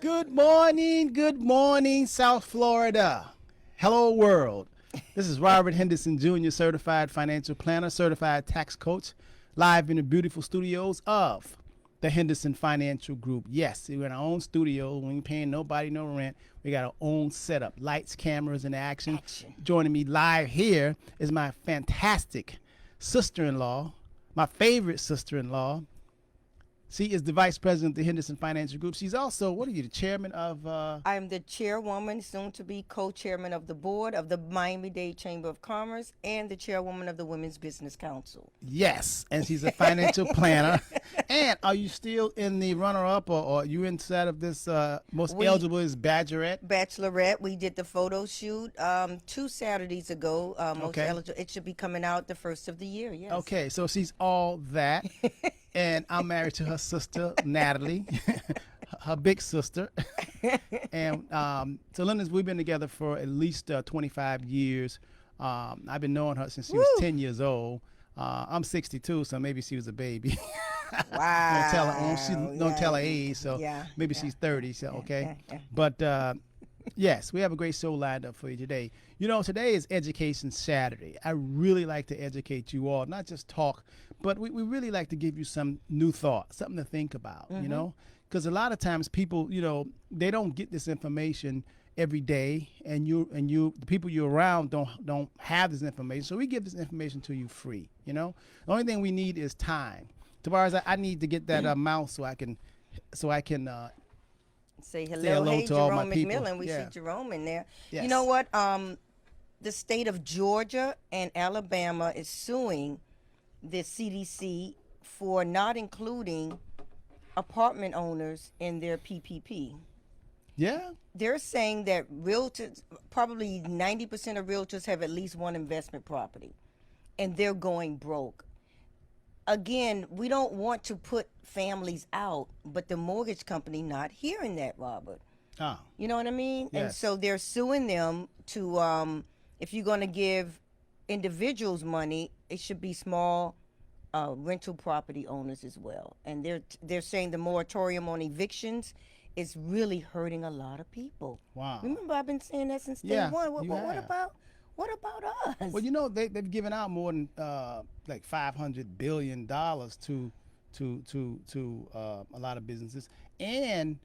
Good morning, South Florida. Hello, world. This is Robert Henderson Jr., certified financial planner, certified tax coach, live in the beautiful studios of the Henderson Financial Group. Yes, we're in our own studio. We ain't paying nobody no rent. We got our own setup, lights, cameras, and action. Joining me live here is my fantastic sister-in-law, my favorite sister-in-law. She is the vice president of the Henderson Financial Group. She's also, what are you, the chairman of? I'm the chairwoman, soon to be co-chairman of the board of the Miami-Dade Chamber of Commerce and the chairwoman of the Women's Business Council. Yes, and she's a financial planner. And are you still in the runner-up, or are you inside of this most eligible is Bachelorette. We did the photo shoot 2 Saturdays ago. Most eligible. It should be coming out the first of the year, yes. Okay, so she's all that. And I'm married to her sister, Natalie, her big sister. And so Lynda, we've been together for at least 25 years. I've been knowing her since she was 10 years old. I'm 62, so maybe she was a baby. Wow. Don't tell her age, so maybe she's 30. So okay, but yes, we have a great show lined up for you today. You know, today is Education Saturday. I really like to educate you all, not just talk, but we really like to give you some new thought, something to think about, you know, because a lot of times people, you know, they don't get this information every day, and the people you're around don't have this information. So we give this information to you free, you know. The only thing we need is time. Tavares, I need to get that mouse so I can say hello to Jerome all my people. McMillan. We see Jerome in there. Yes. You know what? The state of Georgia and Alabama is suing the CDC for not including apartment owners in their PPP. Yeah. They're saying that realtors, probably 90% of realtors have at least one investment property, and they're going broke. Again, we don't want to put families out, but the mortgage company not hearing that, Robert. Oh. You know what I mean? Yes. And so they're suing them to, if you're going to give individuals money, it should be small rental property owners as well. And they're saying the moratorium on evictions is really hurting a lot of people. Wow. Remember, I've been saying that since day one. What about us? Well, you know, they've given out more than like $500 billion to a lot of businesses, and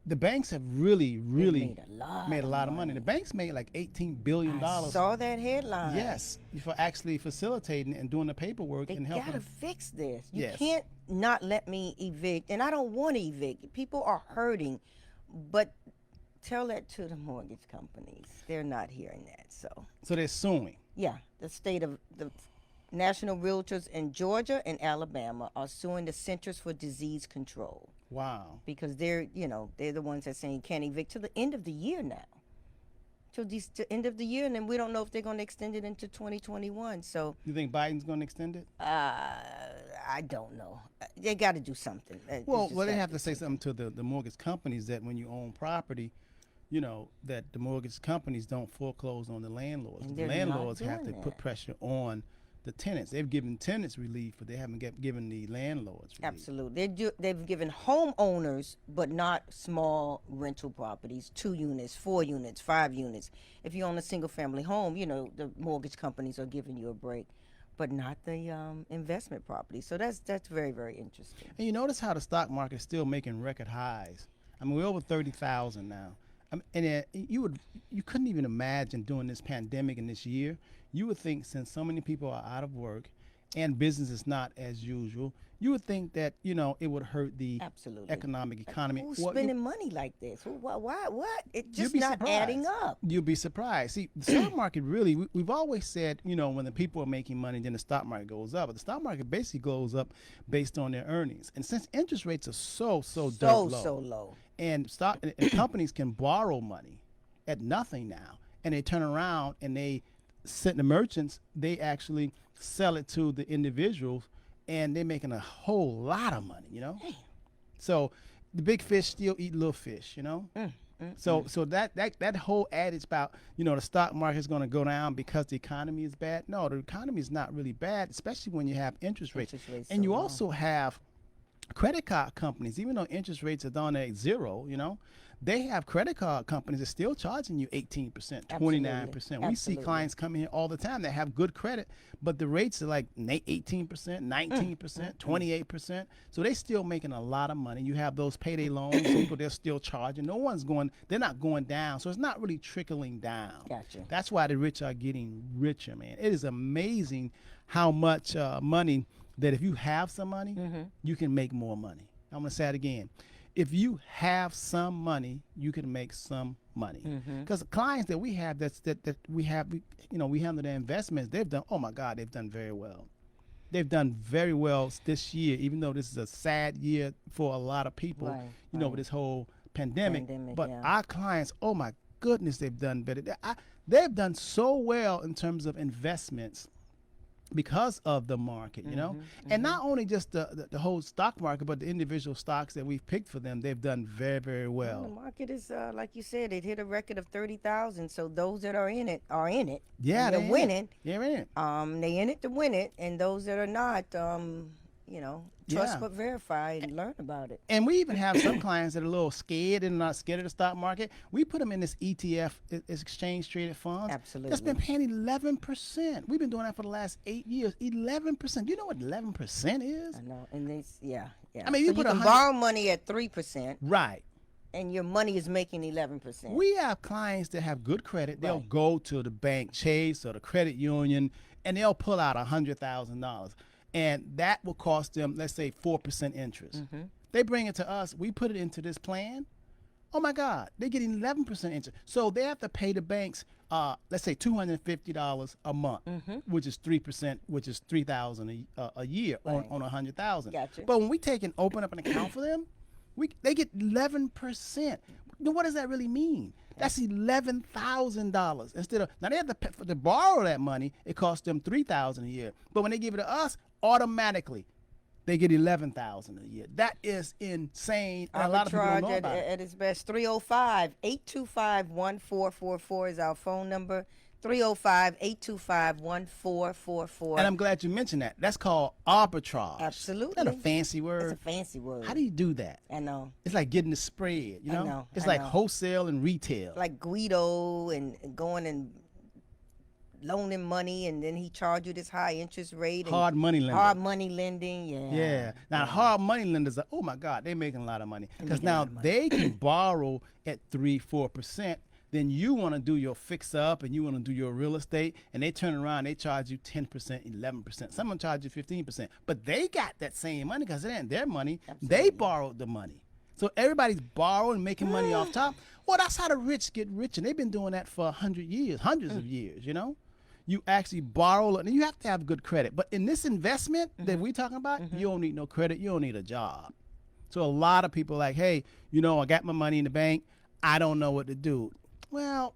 the banks have really made a lot of money. The banks made like $18 billion. I saw that headline. Yes, for actually facilitating and doing the paperwork and helping. They gotta fix this. You can't not let me evict, and I don't want to evict. People are hurting, but tell that to the mortgage companies. They're not hearing that. So they're suing. Yeah, the state of the national realtors in Georgia and Alabama are suing the Centers for Disease Control. Wow. Because they're the ones that saying can't evict till the end of the year now. Till the end of the year, and then we don't know if they're going to extend it into 2021. So you think Biden's going to extend it? I don't know. They got to do something. Well, they have to say something to the mortgage companies that when you own property, you know, that the mortgage companies don't foreclose on the landlords. The landlords have to put pressure on the tenants. They've given tenants relief, but they haven't given the landlords relief. Absolutely. They've given homeowners, but not small rental properties, 2 units, 4 units, 5 units. If you own a single-family home, you know, the mortgage companies are giving you a break, but not the investment properties. So that's very, very interesting. And you notice how the stock market is still making record highs. I mean, we're over 30,000 now. And you couldn't even imagine during this pandemic and this year, you would think since so many people are out of work and business is not as usual, you would think that, you know, it would hurt the economic economy. Who's spending money like this? Why? What? It's just not adding up. You'll be surprised. See, the stock market really, we've always said, you know, when the people are making money, then the stock market goes up. But the stock market basically goes up based on their earnings. And since interest rates are so low. And companies can borrow money at nothing now, and they turn around and they send the merchants. They actually sell it to the individuals, and they're making a whole lot of money. You know, so the big fish still eat little fish. You know, so that whole adage about, you know, the stock market is going to go down because the economy is bad. No, the economy is not really bad, especially when you have interest rates, and you also have credit card companies, even though interest rates are down at zero, they have credit card companies that still charging you 18%, 29%. Absolutely. We see clients coming here all the time that have good credit, but the rates are like 18%, 19%, 28%. So they still making a lot of money. You have those payday loans, people they're still charging. They're not going down. So it's not really trickling down. Gotcha. That's why the rich are getting richer, man. It is amazing how much money that if you have some money, you can make more money. I'm going to say it again. If you have some money, you can make some money. Because clients that we have we handle their investments, they've done, oh my God, they've done very well. They've done very well this year, even though this is a sad year for a lot of people, with this whole pandemic. But our clients, oh my goodness, they've done better. They've done so well in terms of investments because of the market, and not only just the whole stock market, but the individual stocks that we've picked for them, they've done very, very well. The market is, like you said, it hit a record of 30,000. So those that are in it are in it. Yeah, they're winning. They're in it. They in it to win it, and those that are not, trust but verify and learn about it. And we even have some clients that are a little scared and not scared of the stock market. We put them in this ETF, exchange traded funds. Absolutely. That's been paying 11%. We've been doing that for the last 8 years. 11%. You know what 11% is? I know, and yeah. I mean, so you can borrow money at 3%, right? And your money is making 11%. We have clients that have good credit. They'll go to the bank, Chase or the credit union, and they'll pull out $100,000. And that will cost them, let's say, 4% interest. They bring it to us. We put it into this plan. Oh, my God. They're getting 11% interest. So they have to pay the banks, let's say, $250 a month, which is 3%, which is $3,000 a year on $100,000. Gotcha. But when we take and open up an account for them, they get 11%. Now, what does that really mean? That's $11,000 instead of, now they have to borrow that money. It costs them $3,000 a year. But when they give it to us, automatically they get $11,000 a year. That is insane. A lot of people don't know about it. At its best. 305-825-1444 is our phone number. 305-825-1444. And I'm glad you mentioned that. That's called arbitrage. Absolutely. Isn't that a fancy word? It's a fancy word. How do you do that? I know. It's like getting the spread, I know. It's like wholesale and retail. Like Guido and going and loaning money, and then he charge you this high interest rate. Hard money lending. Hard money lending, yeah. Yeah. Now, hard money lenders are, oh my God, they're making a lot of money. Because now they can borrow at 3-4%. Then you want to do your fix up and you want to do your real estate, and they turn around, they charge you 10%, 11%. Someone charge you 15%. But they got that same money because it ain't their money. Absolutely. They borrowed the money. So everybody's borrowing, making money off top. Well, that's how the rich get rich, and they've been doing that for 100 years, hundreds of years, You actually borrow, and you have to have good credit. But in this investment that we're talking about, you don't need no credit. You don't need a job. So a lot of people are like, hey, I got my money in the bank. I don't know what to do. Well,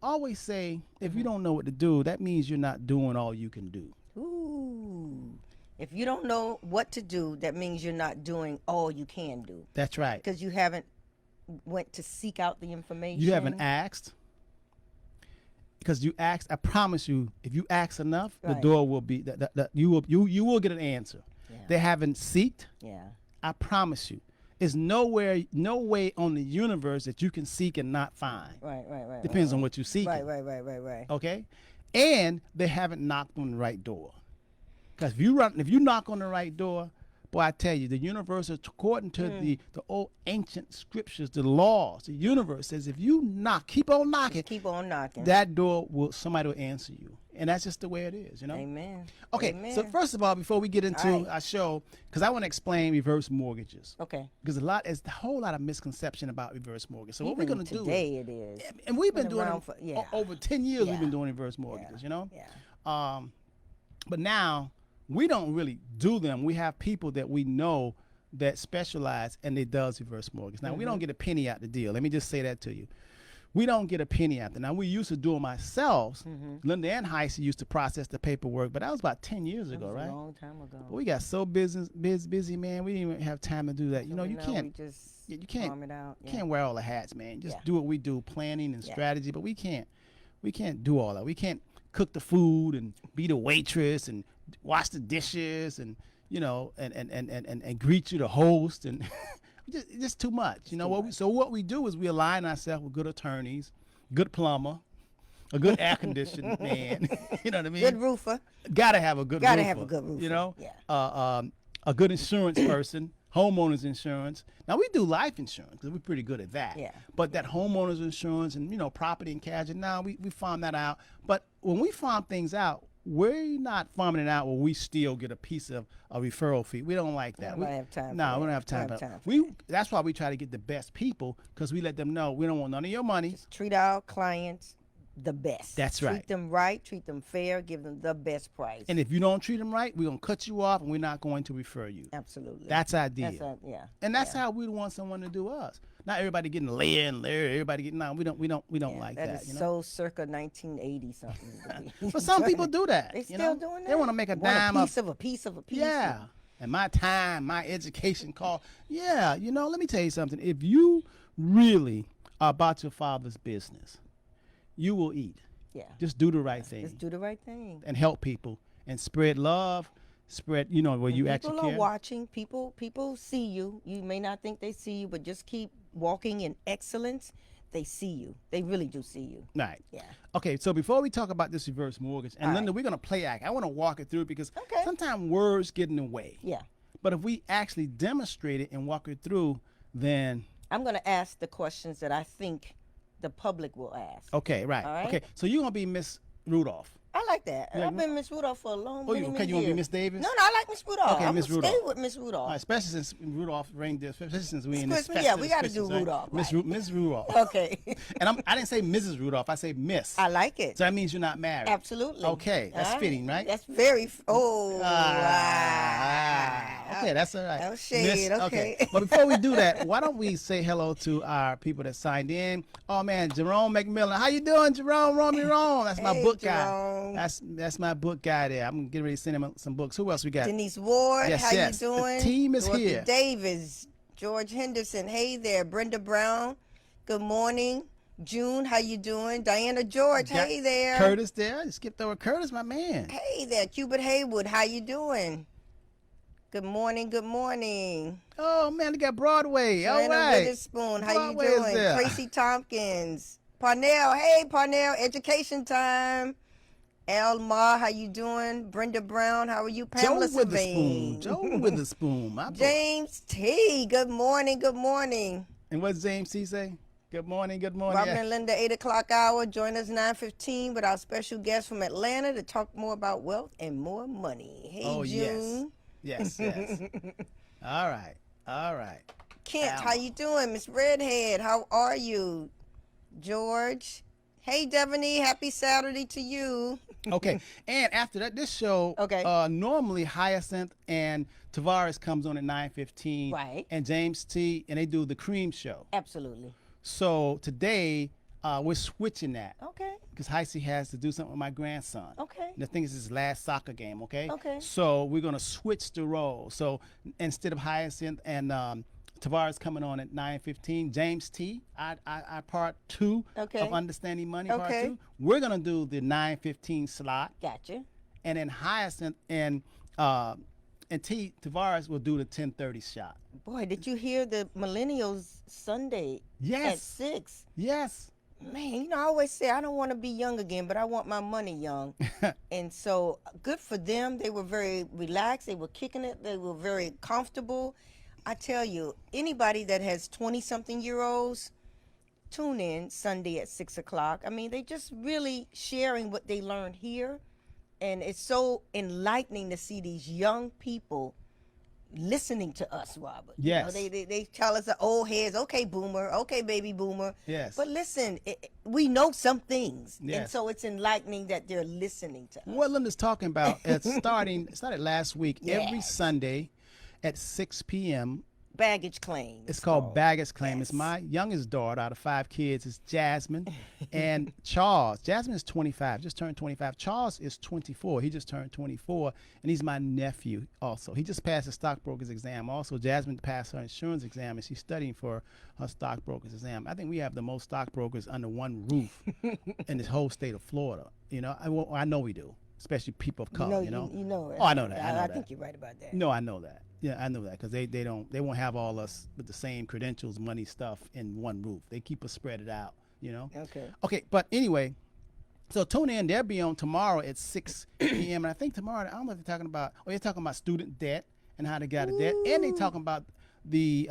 always say, if you don't know what to do, that means you're not doing all you can do. Ooh. If you don't know what to do, that means you're not doing all you can do. That's right. Because you haven't went to seek out the information. You haven't asked. Because you asked, I promise you, if you ask enough, the door will be, you will get an answer. Yeah. They haven't seeked. Yeah. I promise you. There's no way on the universe that you can seek and not find. Right. Depends on what you seek. Right. Okay? And they haven't knocked on the right door. Because if you knock on the right door, boy, I tell you, the universe, according to the old ancient scriptures, the laws, the universe says if you knock, keep on knocking. That door somebody will answer you. And that's just the way it is, Amen. Okay, so first of all, before we get into our show, because I want to explain reverse mortgages. Okay. Because there's a whole lot of misconception about reverse mortgage. So what we're going to do today it is. And we've been doing it for over 10 years. We've been doing reverse mortgages, Yeah. But now we don't really do them. We have people that we know that specialize and they does reverse mortgage. Now we don't get a penny out the deal. Let me just say that to you. We don't get a penny out there. Now, we used to do them ourselves. Lynda and Heisey used to process the paperwork, but that was about 10 years ago, right? A long time ago. But we got so busy, man. We didn't even have time to do that. You can't. You can't. Can't wear all the hats, man. Just do what we do, planning and strategy. But we can't do all that. We can't cook the food and be the waitress and wash the dishes and and greet you, the host, and just too much. What we do is we align ourselves with good attorneys, good plumber, a good air conditioning man. You know what I mean? Good roofer. Gotta have a good Gotta roofer. have a good roofer. Yeah. A good insurance person, homeowners insurance. Now we do life insurance because we're pretty good at that. Yeah. But that homeowners insurance and property and casualty. Now we farm that out. But when we farm things out, we're not farming it out where we still get a piece of a referral fee. We don't like that. We don't have time. No, we don't have time. That's why we try to get the best people, because we let them know we don't want none of your money. Just treat our clients the best. That's right. Treat them right, treat them fair, give them the best price. And if you don't treat them right, we're going to cut you off, and we're not going to refer you. Absolutely. That's our deal. And that's how we want someone to do us. Not everybody getting layer and layer. Everybody getting we don't like that. That is so circa 1980 something. But some people do that. They still doing that. They want to make a dime a piece of a piece of a piece. Yeah. And my time, my education call. Yeah. Let me tell you something. If you really are about your father's business, you will eat. Yeah. Just do the right thing. Just do the right thing. And help people and spread love. Spread, where you actually care. People are watching. People see you. You may not think they see you, but just keep walking in excellence. They see you. They really do see you. Right. Yeah. Okay, so before we talk about this reverse mortgage, and Lynda, we're going to play act. I want to walk it through because sometimes words get in the way. Yeah. But if we actually demonstrate it and walk it through, then... I'm going to ask the questions that I think the public will ask. Okay, right. All right? Okay, so you're going to be Miss Rudolph. I like that. I've been Miss Rudolph for a long time. You want to be Miss Davis? No, I like Miss Rudolph. Okay, Miss Rudolph. Stay with Miss Rudolph. All right, especially since Rudolph reindeer, especially since we in this Christmas, yeah, we got to do Christmas, Rudolph. Right? Miss Rudolph. Okay. And I didn't say Mrs. Rudolph. I say Miss. I like it. So that means you're not married. Absolutely. Okay, that's fitting, right? That's very. Wow. Okay, that's all right. No shade. Okay. But before we do that, why don't we say hello to our people that signed in? Oh man, Jerome McMillan. How you doing, Jerome? Rome. That's my book Jerome. guy. That's my book guy there. I'm getting ready to send him some books. Who else we got? Denise Ward. Yes, how you doing? The team is Dorothy here. Davis. George Henderson. Hey there. Brenda Brown. Good morning. June, how you doing? Diana George, hey there. Curtis there. You skipped over Curtis, my man. Hey there. Cubert Haywood, how you doing? Good morning, good morning. Oh, man, they got Broadway. Joanna All right. Witherspoon, how Broadway you is doing? there. Tracy Tompkins. Parnell, hey, Parnell, education time. Elma, how you doing? Brenda Brown, how are you? Pamela Savine. Joe Witherspoon. My boy. James T, good morning, good morning. And what's James T say? Good morning, good morning. Robin and Lynda, 8 o'clock hour. Join us 9:15 with our special guest from Atlanta to talk more about wealth and more money. Hey, June. Yes. All right. Kent, how you doing? Miss Redhead, how are you? George. Hey, Devaney, happy Saturday to you. Okay, and after that, this show, normally Hyacinth and Tavares comes on at 9:15. Right. And James T, and they do the Cream Show. Absolutely. So today, we're switching that. Okay. Because Heisey has to do something with my grandson. Okay. And I think it's his last soccer game, okay? Okay. So we're going to switch the role. So instead of Hyacinth and Tavares coming on at 9:15, James T, our part 2 of Understanding Money, part 2. We're going to do the 9:15 slot. Gotcha. And then Hyacinth and T, Tavares will do the 10:30 shot. Boy, did you hear the Millennials Sunday at 6? Yes. Man, I always say I don't want to be young again, but I want my money young. And so good for them. They were very relaxed. They were kicking it. They were very comfortable. I tell you, anybody that has 20-something-year-olds, tune in Sunday at 6 o'clock. I mean, they just really sharing what they learned here. And it's so enlightening to see these young people listening to us, Robert. Yes. They tell us the old heads, okay, boomer, okay, baby boomer. Yes. But listen, we know some things. Yes. And so it's enlightening that they're listening to us. What Lynda's talking about, it started last week, every Sunday at 6 p.m. Baggage claim. It's called Baggage Claim. Yes. It's my youngest daughter out of 5 kids. It's Jasmine and Charles. Jasmine is 25, just turned 25. Charles is 24. He just turned 24, and he's my nephew also. He just passed his stockbroker's exam. Also, Jasmine passed her insurance exam, and she's studying for her stockbroker's exam. I think we have the most stockbrokers under one roof in this whole state of Florida. You know, I know we do. especially people of color. You know. You know. Oh, I know that. I think you're right about that. No, I know that. Yeah, I know that because they won't have all us with the same credentials, money, stuff in one roof. They keep us spread it out. You know. Okay. Okay, but anyway, so tune in. They'll be on tomorrow at 6 p.m. And I think tomorrow, I don't know if they're talking about. Oh, they're talking about student debt and how to get out of debt, and they talking about the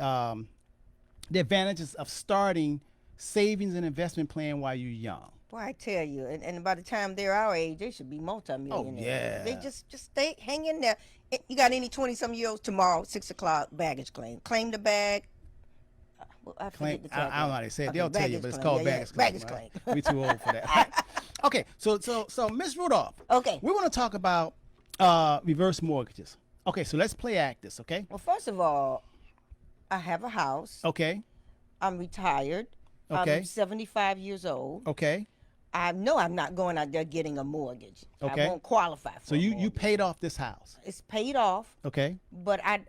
advantages of starting savings and investment plan while you're young. Boy, I tell you, and by the time they're our age, they should be multimillionaires. Oh, yeah. They just stay, hang in there. You got any 20-some-year-olds tomorrow, 6 o'clock, baggage claim. Claim the bag. Well, I forget the I don't know how they say it. They'll tell you, but it's called baggage claim. Baggage right? claim. We too old for that. Right? Okay, so Miss Rudolph. Okay. We want to talk about reverse mortgages. Okay, so let's play act this, okay? Well, first of all, I have a house. Okay. I'm retired. Okay. I'm 75 years old. Okay. I know I'm not going out there getting a mortgage. Okay. I won't qualify for So you paid off this house. It's paid off. Okay. But I'm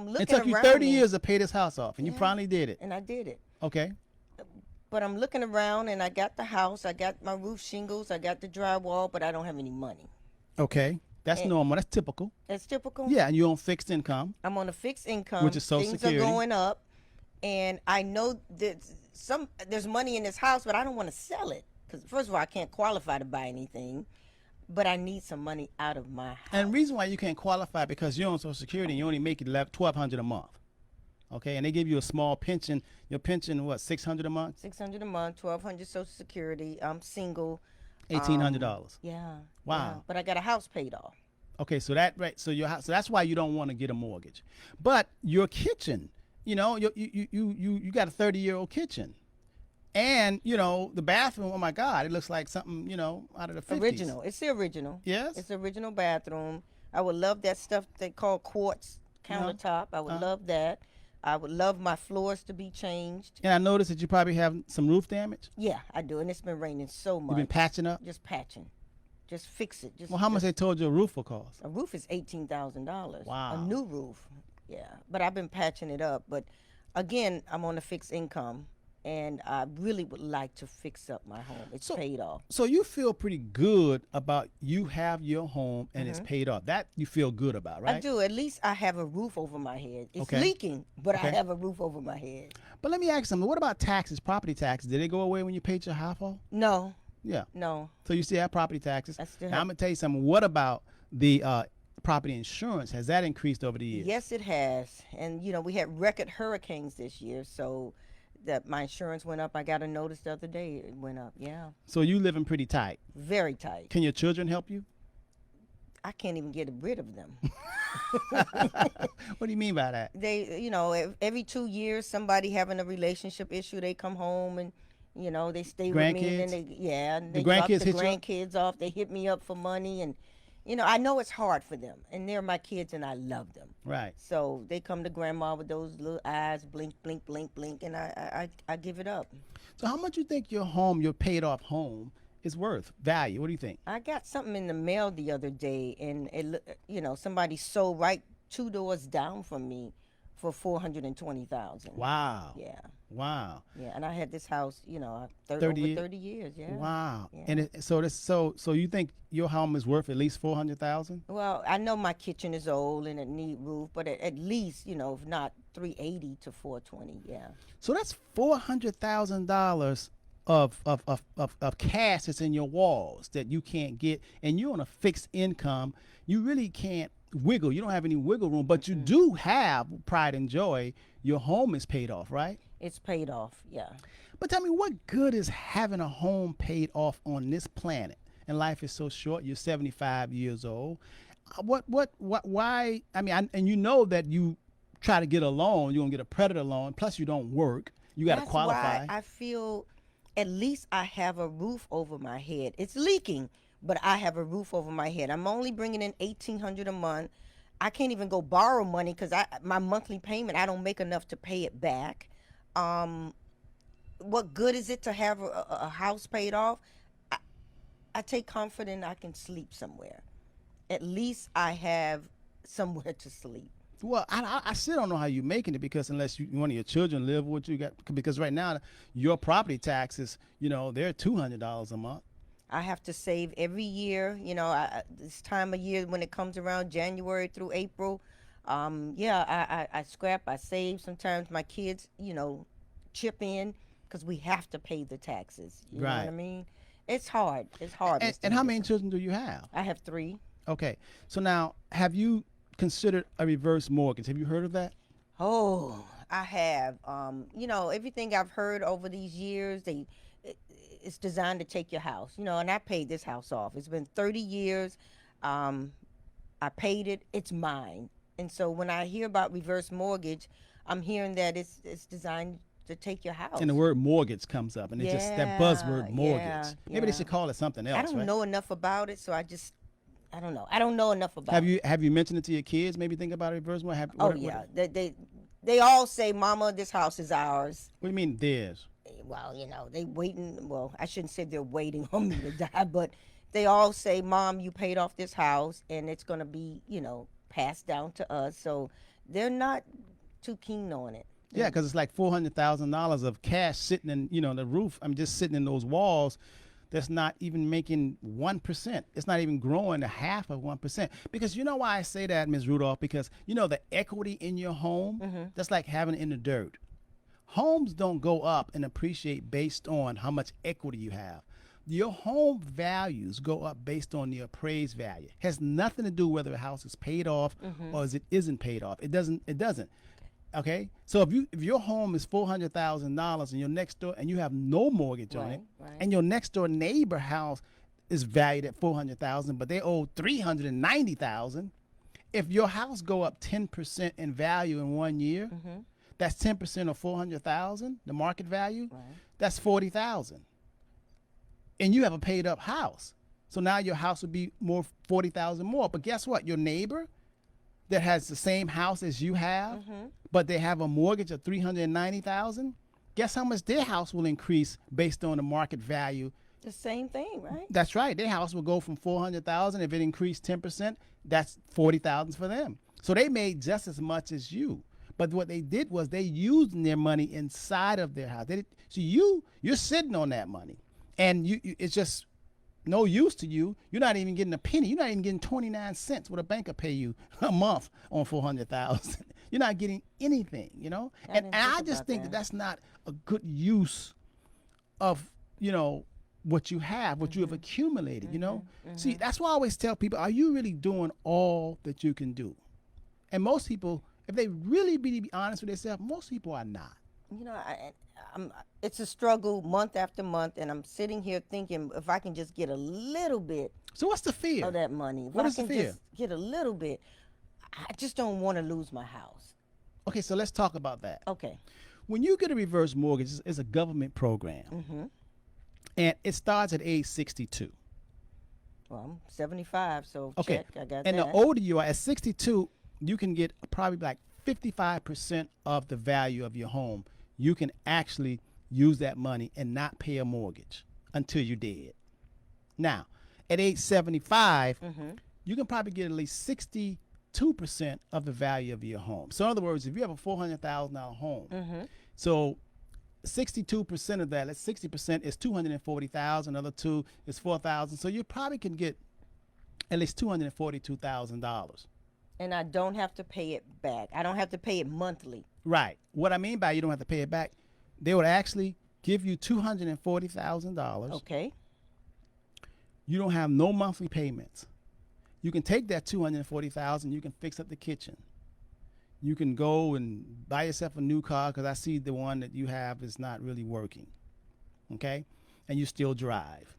looking around. It took you 30 me, years to pay this house off, and you Yeah. finally did it. and I did it. Okay. But I'm looking around, and I got the house. I got my roof shingles. I got the drywall, but I don't have any money. Okay. That's And- normal. That's typical. That's typical. Yeah, and you're on fixed income. I'm on a fixed income. Which is Social Things Security. are going up, and I know that there's money in this house, but I don't want to sell it because first of all, I can't qualify to buy anything, but I need some money out of my house. And the reason why you can't qualify because you're on Social Security and you only make $1,200 a month. Okay, and they give you a small pension. Your pension, what, $600 a month? $600 a month, $1,200 Social Security. I'm single. $1,800. Yeah. Wow. Yeah. But I got a house paid off. Okay, so so that's why you don't want to get a mortgage. But your kitchen, you got a 30-year-old kitchen. And, the bathroom, oh my God, it looks like something, out of the 50s. Original. It's the original. Yes? It's the original bathroom. I would love that stuff they call quartz countertop. I would love that. I would love my floors to be changed. And I noticed that you probably have some roof damage. Yeah, I do. And it's been raining so much. You've been patching up? Just patching. Just fix it. Well, how much they told you a roof will cost? A roof is $18,000. Wow. A new roof. Yeah. But I've been patching it up. But again, I'm on a fixed income. And I really would like to fix up my home. It's paid off. So you feel pretty good about you have your home and it's paid off. That you feel good about, right? I do. At least I have a roof over my head. It's Okay. leaking, but Okay. I have a roof over my head. But let me ask you something. What about taxes, property taxes? Did they go away when you paid your house off? No, Yeah. no. So you still have property taxes. I still Now have- I'm going to tell you something. What about the property insurance? Has that increased over the years? Yes, it has. And, we had record hurricanes this year, so that my insurance went up. I got a notice the other day it went up. Yeah, So you living pretty tight. very tight. Can your children help you? I can't even get rid of them. What do you mean by that? They, every 2 years, somebody having a relationship issue, they come home and, they stay with me. And then and they drop grandkids the hit you up? grandkids off. They hit me up for money. And, I know it's hard for them. And they're my kids and I love them. Right. So they come to grandma with those little eyes, blink, blink, blink, blink, and I give it up. So how much you think your paid off home is worth, value? What do you think? I got something in the mail the other day, and somebody sold right 2 doors down from me for $420,000. Wow. Yeah. Wow. Yeah, and I had this house, 30 over years? 30 years. Yeah. Wow. Yeah. And so you think your home is worth at least $400,000? Well, I know my kitchen is old and it need roof, but at least, if not 380 to 420. Yeah. So that's $400,000 of cash that's in your walls that you can't get, and you're on a fixed income. You really can't wiggle. You don't have any wiggle room, but you do have pride and joy. Your home is paid off, right? It's paid off. Yeah. But tell me, what good is having a home paid off on this planet? And life is so short. You're 75 years old. Why? I mean, and you know that you try to get a loan, you're gonna get a predator loan. Plus, you don't work. You got to qualify. That's why I feel at least I have a roof over my head. It's leaking, but I have a roof over my head. I'm only bringing in $1,800 a month. I can't even go borrow money because my monthly payment, I don't make enough to pay it back. What good is it to have a house paid off? I take comfort in I can sleep somewhere. At least I have somewhere to sleep. Well, I still don't know how you're making it, because unless one of your children live with you, because right now your property taxes, they're $200 a month. I have to save every year. You know, this time of year when it comes around January through April, I scrap, I save. Sometimes my kids, you know, chip in because we have to pay the taxes. You know what I Right. mean? It's hard. It's hard, Mr. And how many Henderson. children do you have? I have three. Okay. So now, have you considered a reverse mortgage? Have you heard of that? Oh, I have. You know, everything I've heard over these years, it's designed to take your house. You know, and I paid this house off. It's been 30 years. Um, I paid it. It's mine. And so when I hear about reverse mortgage, I'm hearing that it's designed to take your house. And the word mortgage comes up, and it's just that buzzword mortgage. Maybe they yeah. should call it something else. I don't right? know enough about it, so I don't know. I don't know enough about it. Have you mentioned it to your kids? Maybe think about a reverse mortgage. Oh yeah, they all say, "Mama, this house is ours." What do you mean theirs? Well, you know, they waiting. Well, I shouldn't say they're waiting on me to die, but they all say, "Mom, you paid off this house, and it's gonna be, you know, passed down to us." So they're not too keen on it. Yeah, because it's like $400,000 of cash sitting in, the roof. I'm just sitting in those walls. That's not even making 1%. It's not even growing a half of 1%. Because you know why I say that, Ms. Rudolph? Because the equity in your home, that's like having it in the dirt. Homes don't go up and appreciate based on how much equity you have. Your home values go up based on the appraised value. It has nothing to do whether a house is paid off or it isn't paid off. It doesn't. Okay, so if your home is $400,000 and your next door and you have no mortgage on it, and your next door neighbor house is valued at $400,000, but they owe $390,000, if your house go up 10% in value in 1 year, that's 10% of $400,000, the market value. That's $40,000, and you have a paid up house. So now your house would be more $40,000 more. But guess what? Your neighbor that has the same house as you have, but they have a mortgage of $390,000. Guess how much their house will increase based on the market value? The same thing, right? That's right. Their house will go from $400,000. If it increased 10%, that's $40,000 for them. So they made just as much as you. But what they did was they used their money inside of their house. So you're sitting on that money, and it's just no use to you. You're not even getting a penny. You're not even getting 29 cents what a banker pay you a month on $400,000. You're not getting anything, And I just think that's not a good use of, what you have, what you have accumulated, See, that's why I always tell people, are you really doing all that you can do? And most people, if they really be honest with themselves, most people are not. It's a struggle month after month, and I'm sitting here thinking if I can just get a little bit. So what's the fear of that money? What is the fear? Just get a little bit. I just don't want to lose my house. Okay, so let's talk about that. Okay. When you get a reverse mortgage, it's a government program, and it starts at age 62. Well, I'm 75, so okay. Check. I got and that. the older you are, at 62, you can get probably like 55% of the value of your home. You can actually use that money and not pay a mortgage until you're dead. Now, at age 75, you can probably get at least 62% of the value of your home. So in other words, if you have a $400,000 home, so 62% of that, that's 60% is $240,000, another two is $4,000. So you probably can get at least $242,000. And I don't have to pay it back. I don't have to pay it monthly. Right. What I mean by you don't have to pay it back, they would actually give you $240,000. Okay. You don't have no monthly payments. You can take that $240,000. You can fix up the kitchen. You can go and buy yourself a new car, because I see the one that you have is not really working. Okay, and you still drive.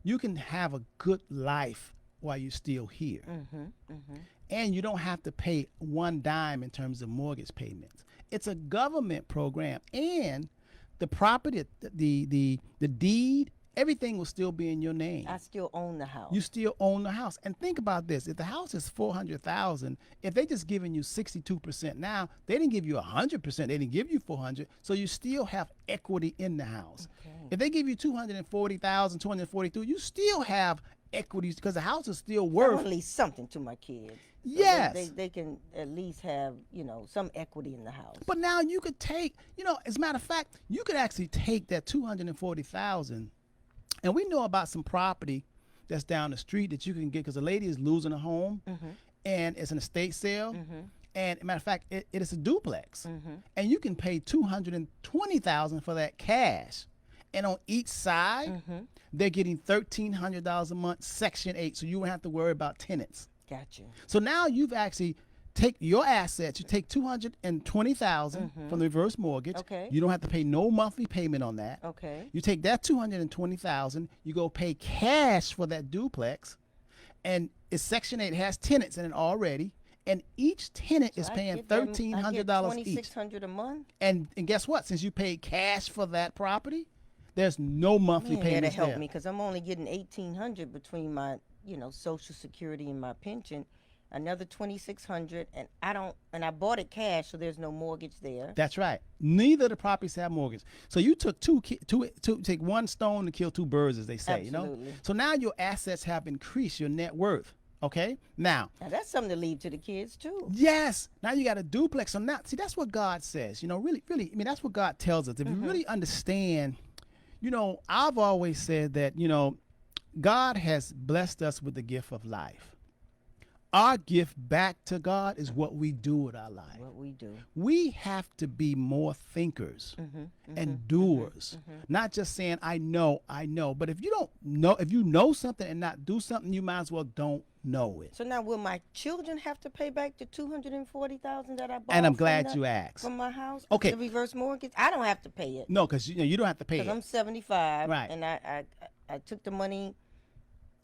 You can have a good life while you're still here. And you don't have to pay one dime in terms of mortgage payments. It's a government program, and the property, the deed, everything will still be in your name. I still own the house. You still own the house. And think about this: if the house is $400,000, if they just giving you 62% now, they didn't give you 100%. They didn't give you 400, so you still have equity in the house. Okay. If they give you 240,000, 242, you still have equities, because the house is still worth. I want to leave something to my kids. So yes. They can at least have, some equity in the house. But now you could take, as a matter of fact, you could actually take that 240,000 And we know about some property that's down the street that you can get because a lady is losing a home and it's an estate sale. And matter of fact, it is a duplex. And you can pay $220,000 for that cash. And on each side, they're getting $1,300 a month, Section 8. So you won't have to worry about tenants. Gotcha. So now you've actually take your assets, you take $220,000 from the reverse mortgage. Okay. You don't have to pay no monthly payment on that. Okay. You take that $220,000, you go pay cash for that duplex, and it's Section 8, has tenants in it already, and each tenant is paying $1,300 each. $2,600 a month. And guess what? Since you paid cash for that property, there's no monthly payments That'll help there. me because I'm only getting $1,800 between my, Social Security and my pension. Another $2,600, and I bought it cash, so there's no mortgage there. That's right. Neither of the properties have mortgage. So you took take one stone to kill two birds, as they say. Absolutely. So now your assets have increased, your net worth. Okay. Now that's something to leave to the kids too. Yes. Now you got a duplex. So now, see, that's what God says. Really. I mean, that's what God tells us. If you really understand, I've always said that God has blessed us with the gift of life. Our gift back to God is what we do with our life. What we do. We have to be more thinkers and doers, not just saying, I know. But if you don't know, if you know something and not do something, you might as well don't know it. So now will my children have to pay back the $240,000 that I bought? And I'm glad you asked. From my house? Okay. The reverse mortgage? I don't have to pay it. No, because you don't have to pay it. Because I'm 75. Right. And I took the money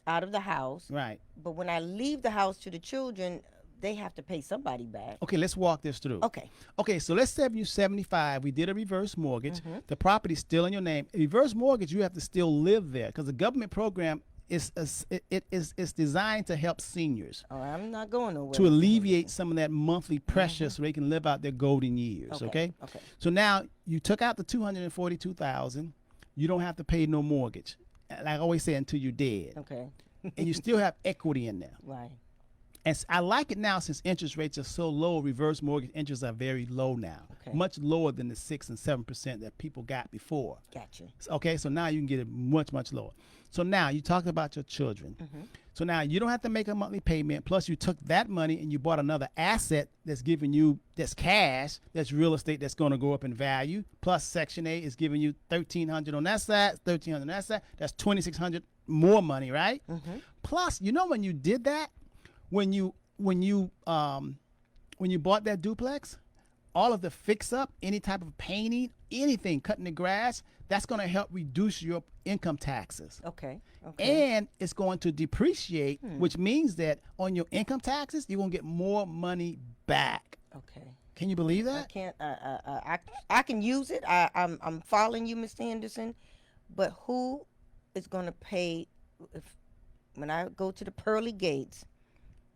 out of the house. Right. But when I leave the house to the children, they have to pay somebody back. Okay, let's walk this through. Okay, so let's say you're 75. We did a reverse mortgage. The property's still in your name. A reverse mortgage, you have to still live there because the government program is designed to help seniors. Oh, I'm not going nowhere. To alleviate some of that monthly pressure so they can live out their golden years, okay? So now you took out the $242,000. You don't have to pay no mortgage. Like I always say, until you're dead. Okay. And you still have equity in there. Right. And I like it now since interest rates are so low. Reverse mortgage interests are very low now. Okay. Much lower than the 6 and 7% that people got before. Gotcha. Okay, so now you can get it much, much lower. So now you talked about your children. So now you don't have to make a monthly payment. Plus you took that money and you bought another asset that's giving you, that's cash, that's real estate that's going to go up in value. Plus Section 8 is giving you $1,300 on that side, $1,300 on that side. That's $2,600 more money, right? Plus, when you did that, when you bought that duplex, all of the fix up, any type of painting, anything, cutting the grass, that's going to help reduce your income taxes. Okay. And it's going to depreciate, which means that on your income taxes, you're going to get more money back. Okay. Can you believe that? I can't. I can use it. I'm following you, Mr. Henderson. But who is going to pay when I go to the pearly gates?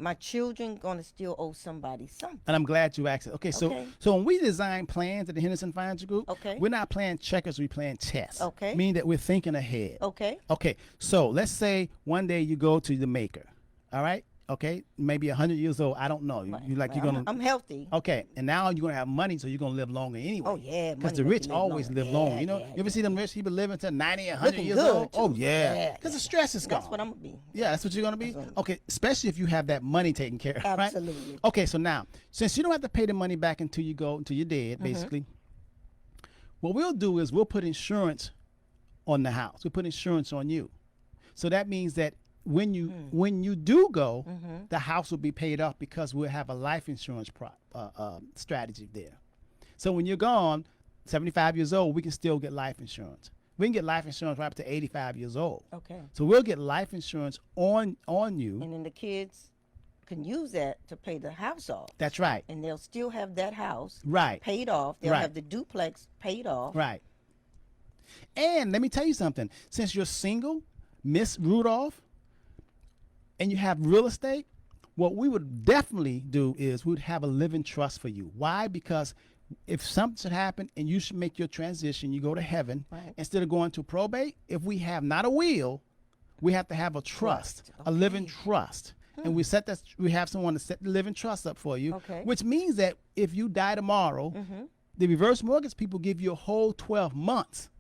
My children gonna still owe somebody something. And I'm glad you asked it. Okay, so when we design plans at the Henderson Financial Group, we're not playing checkers, we're playing chess. Okay. Meaning that we're thinking ahead. Okay. Okay, so let's say one day you go to the maker, all right? Okay, maybe 100 years old, I don't know. You're gonna. I'm healthy. Okay, and now you're gonna have money, so you're gonna live longer anyway. Oh yeah, because the rich always live long. You ever see them rich people living to 90, 100 years old? Oh yeah, because the stress is gone. That's what I'm gonna be. Yeah, that's what you're gonna be. Okay, especially if you have that money taken care of. Absolutely. Right? Okay, so now since you don't have to pay the money back until you're dead, basically, what we'll do is we'll put insurance on the house. We'll put insurance on you, so that means that when you do go, the house will be paid off because we'll have a life insurance strategy there. So when you're gone, 75 years old, we can still get life insurance. We can get life insurance right up to 85 years old. Okay. So we'll get life insurance on you. And then the kids can use that to pay the house off. That's right. And they'll still have that house paid off. They'll have the duplex paid off. Right. And let me tell you something. Since you're single, Miss Rudolph, and you have real estate, what we would definitely do is we'd have a living trust for you. Why? Because if something should happen and you should make your transition, you go to heaven, instead of going to probate, if we have not a will, we have to have a trust, a living trust. And we have someone to set the living trust up for you, which means that if you die tomorrow, the reverse mortgage people give you a whole 12 months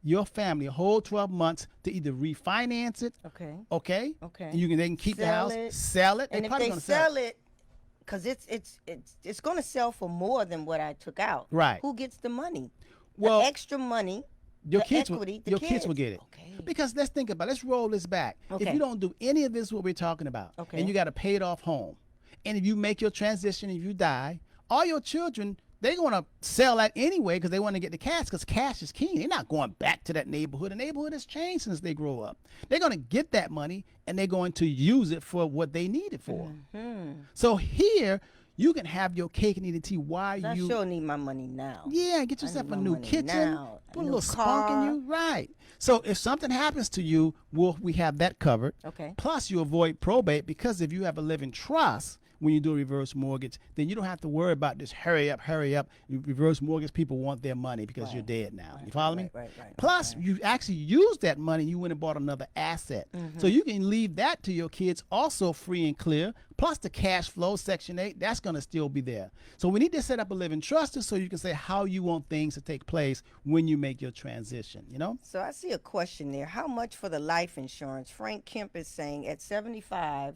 your family a whole 12 months to either refinance it, Okay. okay? Okay. And they can keep the Sell house, it. sell it. And if probably they gonna sell it, because it's going to sell for more than what I took out. Right. Who gets the money? Well, the extra money. Your the kids equity, will, your kids will get it. Okay. Because let's think about it. Let's roll this back. Okay. If you don't do any of this, what we're talking about, Okay. and you got a paid off home, and if you make your transition, if you die, all your children, they're going to sell that anyway because they want to get the cash, because cash is king. They're not going back to that neighborhood. The neighborhood has changed since they grow up. They're going to get that money, and they're going to use it for what they need it for. So here, you can have your cake and eat it tea while I you... sure need my money now. Yeah, get yourself a new kitchen, now. put a new little spunk in car. you. Right. So if something happens to you, we have that covered. Okay. Plus, you avoid probate, because if you have a living trust, when you do a reverse mortgage, then you don't have to worry about this hurry up. Reverse mortgage people want their money because you're dead now. You follow me? Right. Plus, you actually use that money, you went and bought another asset. So you can leave that to your kids also free and clear. Plus the cash flow, Section 8, that's going to still be there. So we need to set up a living trust so you can say how you want things to take place when you make your transition, you know? So I see a question there. How much for the life insurance? Frank Kemp is saying at 75,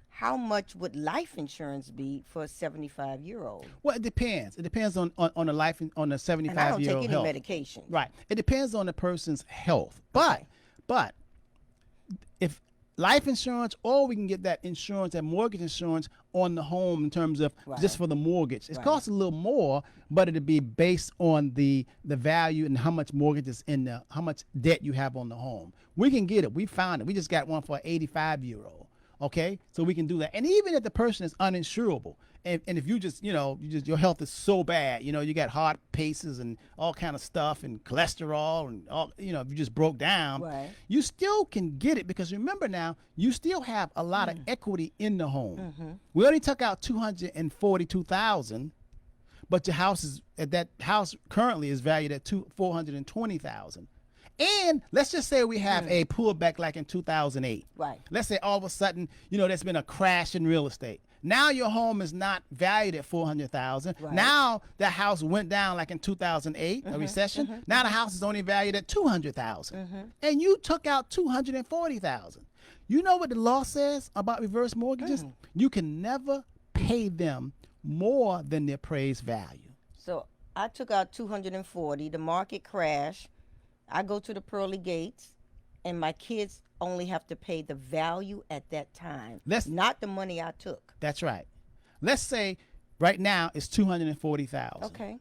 how much would life insurance be for a 75-year-old? Well, it depends. It depends on the life, on the 75-year-old And I don't take any health. medication. Right. It depends on the person's health. But if life insurance, or we can get that insurance, that mortgage insurance on the home in terms of just for the mortgage. It costs a little more, but it'll be based on the value and how much mortgage is in the, how much debt you have on the home. We can get it. We found it. We just got one for an 85-year-old. Okay, so we can do that. And even if the person is uninsurable, and if you just, your health is so bad, you got heart paces and all kind of stuff and cholesterol and all, if you just broke down, you still can get it, because remember now, you still have a lot of equity in the home. We only took out $242,000, but your house is, that house currently is valued at $420,000. And let's just say we have a pullback like in 2008. Right. Let's say all of a sudden, there's been a crash in real estate. Now your home is not valued at $400,000. Right. Now the house went down like in 2008, a recession. Now the house is only valued at $200,000. And you took out $240,000. You know what the law says about reverse mortgages? You can never pay them more than the appraised value. So I took out 240. The market crashed. I go to the pearly gates, and my kids only have to pay the value at that time, not the money I took. That's right. Let's say right now it's $240,000. Okay.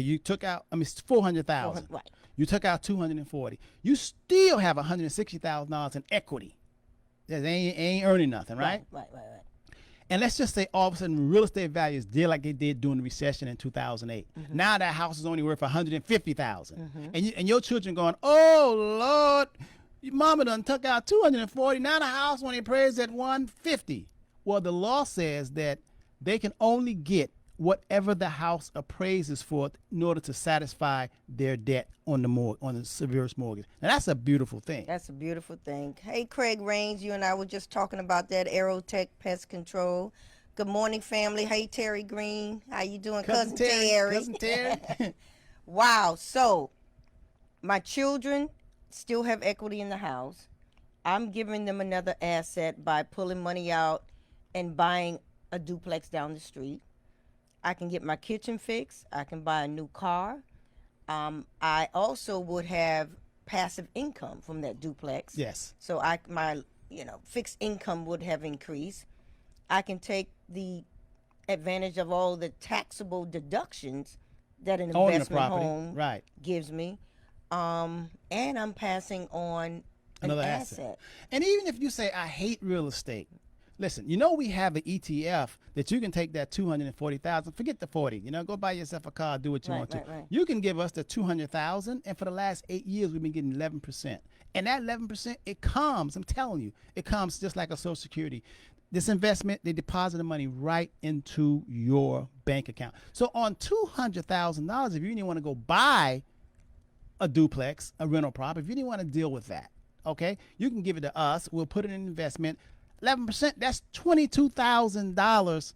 You took out, it's $400,000. Right. You took out $240,000. You still have $160,000 in equity. They ain't earning nothing, right? Right. And let's just say all of a sudden real estate values did like they did during the recession in 2008. Now that house is only worth $150,000. And your children going, oh, Lord, your mama done took out $240,000. Now the house only appraised at $150,000. Well, the law says that they can only get whatever the house appraises for in order to satisfy their debt on the reverse mortgage. Now that's a beautiful thing. That's a beautiful thing. Hey, Craig Raines, you and I were just talking about that Aerotech Pest Control. Good morning, family. Hey, Terry Green. How you doing, Cousin Terry? Cousin Terry. Wow. So my children still have equity in the house. I'm giving them another asset by pulling money out and buying a duplex down the street. I can get my kitchen fixed. I can buy a new car. I also would have passive income from that duplex. Yes. So my fixed income would have increased. I can take the advantage of all the taxable deductions that an investment home gives me. And I'm passing on another an asset. And even if you say, I hate real estate, listen, we have an ETF that you can take that $240,000, forget the 40, go buy yourself a car, do what you want to. Right. You can give us the $200,000, and for the last 8 years, we've been getting 11%. And that 11%, it comes, I'm telling you, it comes just like a Social Security. This investment, they deposit the money right into your bank account. So on $200,000, if you didn't want to go buy a duplex, a rental property, if you didn't want to deal with that, okay, you can give it to us. We'll put it in investment. 11%, that's $22,000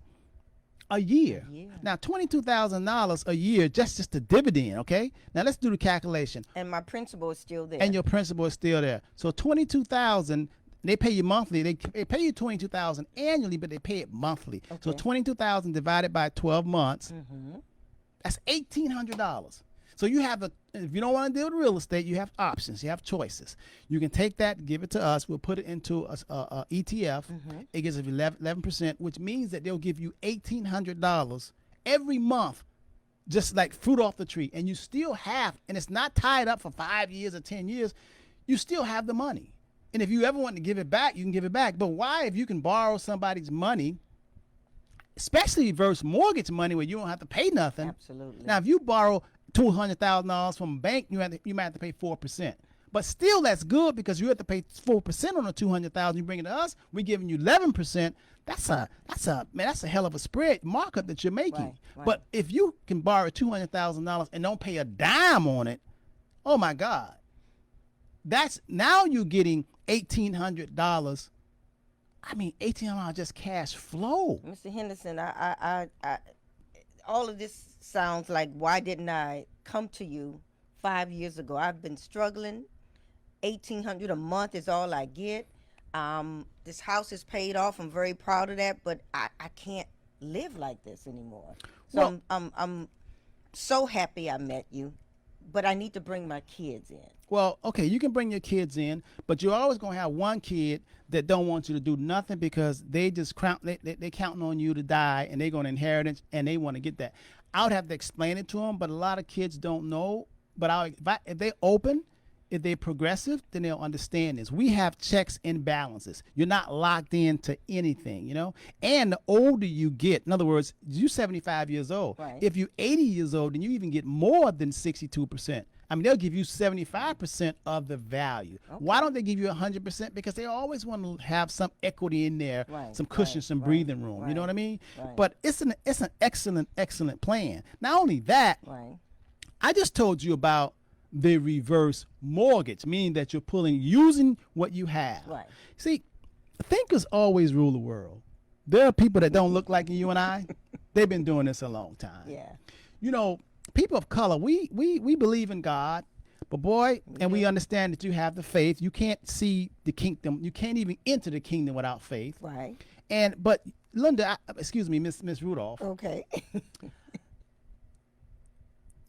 A year. A year. Now, $22,000 a year, just the dividend, okay? Now, let's do the calculation. And my principal is still there. And your principal is still there. So, $22,000, they pay you monthly. They pay you $22,000 annually, but they pay it monthly. Okay. So, $22,000 divided by 12 months, that's $1,800. So you have if you don't want to deal with real estate, you have options. You have choices. You can take that, give it to us. We'll put it into a ETF. It gives you 11%, which means that they'll give you $1,800 every month, just like fruit off the tree. And you still have, and it's not tied up for 5 years or 10 years. You still have the money. And if you ever want to give it back, you can give it back. But why, if you can borrow somebody's money, especially reverse mortgage money where you don't have to pay nothing. Absolutely. Now, if you borrow $200,000 from a bank, you might have to pay 4%. But still, that's good because you have to pay 4% on the $200,000. You bring it to us, we're giving you 11%. That's a hell of a spread markup that you're making. Right. But if you can borrow $200,000 and don't pay a dime on it, oh my God, now you're getting $1,800. I mean, $1,800 just cash flow. Mr. Henderson, I all of this sounds like, why didn't I come to you 5 years ago? I've been struggling. $1,800 a month is all I get. This house is paid off. I'm very proud of that, but I can't live like this anymore. So well, I'm so happy I met you, but I need to bring my kids in. Well, okay, you can bring your kids in, but you're always going to have one kid that don't want you to do nothing because they just they counting on you to die, and they're going to inherit it, and they want to get that. I would have to explain it to them, but a lot of kids don't know. But if they open, if they're progressive, then they'll understand this. We have checks and balances. You're not locked into anything, you know? And the older you get, in other words, you're 75 years old. Right. If you're 80 years old, then you even get more than 62%. I mean, they'll give you 75% of the value. Okay. Why don't they give you 100%? Because they always want to have some equity in there, some cushion, some breathing room. You know what I mean? Right. But it's an excellent plan. Not only that, I just told you about the reverse mortgage, meaning that you're using what you have. Right. See, thinkers always rule the world. There are people that don't look like you and I. They've been doing this a long time. Yeah. You know, people of color, we believe in God, but boy, and we understand that you have the faith. You can't see the kingdom. You can't even enter the kingdom without faith. Right. But Lynda, excuse me, Miss Rudolph. Okay.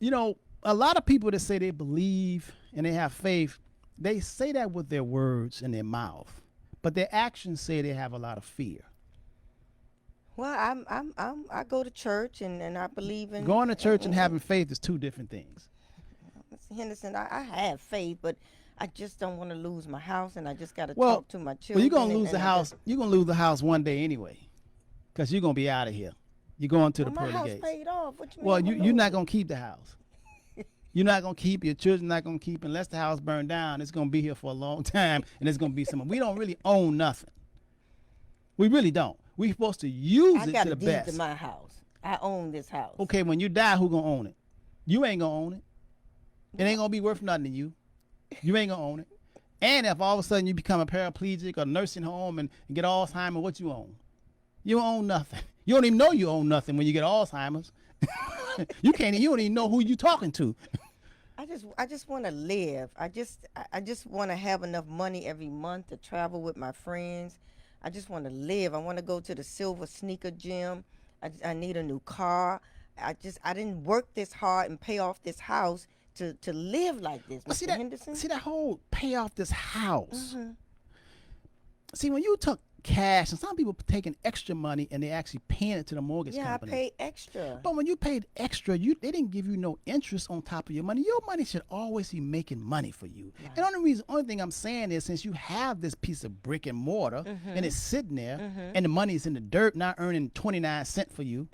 You know, a lot of people that say they believe and they have faith, they say that with their words and their mouth, but their actions say they have a lot of fear. Well, I go to church and I believe in going to church and having faith is two different things. Mr. Henderson, I have faith, but I just don't want to lose my house, and I just got to talk to my children. Well, you're gonna lose the house. You're gonna lose the house one day anyway, because you're gonna be out of here. You're going to the pearly gates. My house paid off. What you mean? Well, you're not gonna keep the house. You're not gonna keep, your children not gonna keep, unless the house burned down. It's gonna be here for a long time, and it's gonna be someone. We don't really own nothing. We really don't. We're supposed to use it to the best. I got a deed to my house. I own this house. Okay, when you die, who gonna own it? You ain't gonna own it. It ain't gonna be worth nothing to you. You ain't gonna own it. And if all of a sudden you become a paraplegic or nursing home and get Alzheimer's, what you own? You don't own nothing. You don't even know you own nothing when you get Alzheimer's. You don't even know who you talking to. I just want to live. I just want to have enough money every month to travel with my friends. I just want to live. I want to go to the Silver Sneaker Gym. I need a new car. I didn't work this hard and pay off this house to live like this, Mr. Henderson. See that whole pay off this house. See, when you took cash, and some people taking extra money and they actually paying it to the mortgage company. Yeah, I paid extra. But when you paid extra, they didn't give you no interest on top of your money. Your money should always be making money for you. Right. And only thing I'm saying is, since you have this piece of brick and mortar and it's sitting there and the money's in the dirt, not earning 29 cents for you,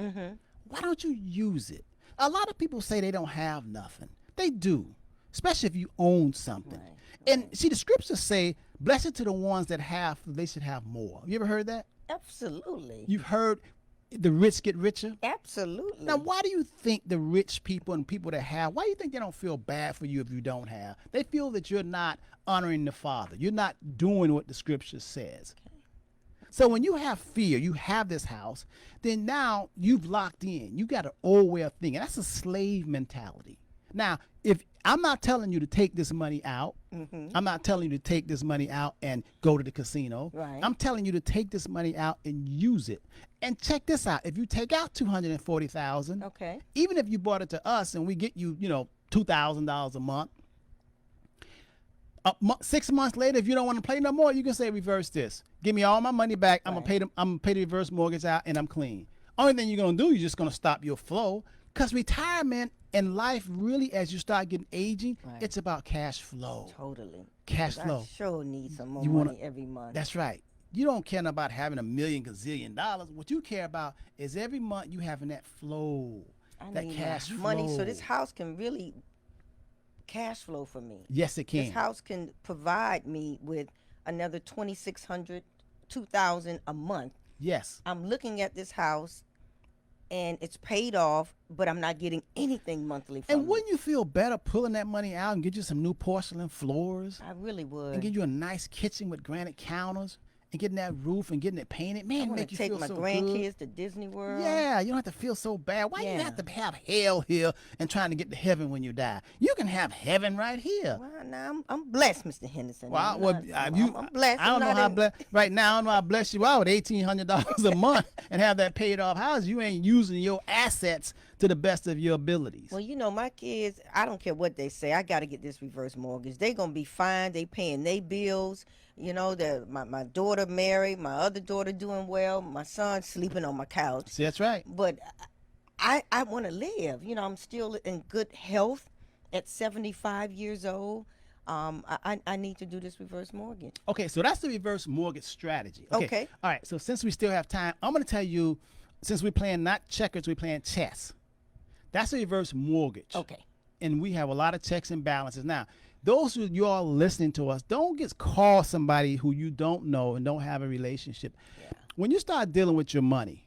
why don't you use it? A lot of people say they don't have nothing. They do, especially if you own something. Right. And see, the scriptures say, blessed to the ones that have, they should have more. You ever heard that? Absolutely. You've heard the rich get richer? Absolutely. Now, why do you think the rich people and people that have, why do you think they don't feel bad for you if you don't have? They feel that you're not honoring the Father. You're not doing what the scripture says. So when you have fear, you have this house, then now you've locked in. You got an old way of thinking. That's a slave mentality. Now, if I'm not telling you to take this money out, I'm not telling you to take this money out and go to the casino. Right. I'm telling you to take this money out and use it. And check this out. If you take out $240,000, Okay. even if you bought it to us and we get you, $2,000 a month, 6 months later, if you don't want to play no more, you can say reverse this. Give me all my money back. I'm gonna pay the reverse mortgage out, and I'm clean. Only thing you're gonna do, you're just gonna stop your flow, because retirement and life really, as you start getting aging, it's about cash flow. Totally. Cash flow. I sure need some more You money every month. That's right. You don't care about having $1 million gazillion dollars. What you care about is every month you having that flow, that need cash money, flow. so this house can really cash flow for me. Yes, it can. This house can provide me with another $2,600, $2,000 a month. Yes. I'm looking at this house, and it's paid off, but I'm not getting anything monthly from it. And wouldn't you feel better pulling that money out and get you some new porcelain floors? I really would. And get you a nice kitchen with granite counters and getting that roof and getting it painted. Man, I it want make to you take feel my so grandkids good. to Disney World. Yeah, you don't have to feel so bad. Why you Yeah. have to have hell here and trying to get to heaven when you die? You can have heaven right here. Well, now I'm blessed, Mr. Henderson. Well, I'm well, not- I'm blessed. I don't I'm know not how in- blessed. Right now, I don't know how blessed you are with $1,800 a month and have that paid off house. You ain't using your assets to the best of your abilities. Well, my kids, I don't care what they say. I got to get this reverse mortgage. They going to be fine. They paying their bills. My daughter married, my other daughter doing well, my son sleeping on my couch. See, that's right. But I want to live. I'm still in good health at 75 years old. I need to do this reverse mortgage. Okay, so that's the reverse mortgage strategy. Okay. All right, so since we still have time, I'm going to tell you, since we're playing not checkers, we're playing chess. That's a reverse mortgage. Okay. And we have a lot of checks and balances. Now, those of you all listening to us, don't just call somebody who you don't know and don't have a relationship. Yeah. When you start dealing with your money,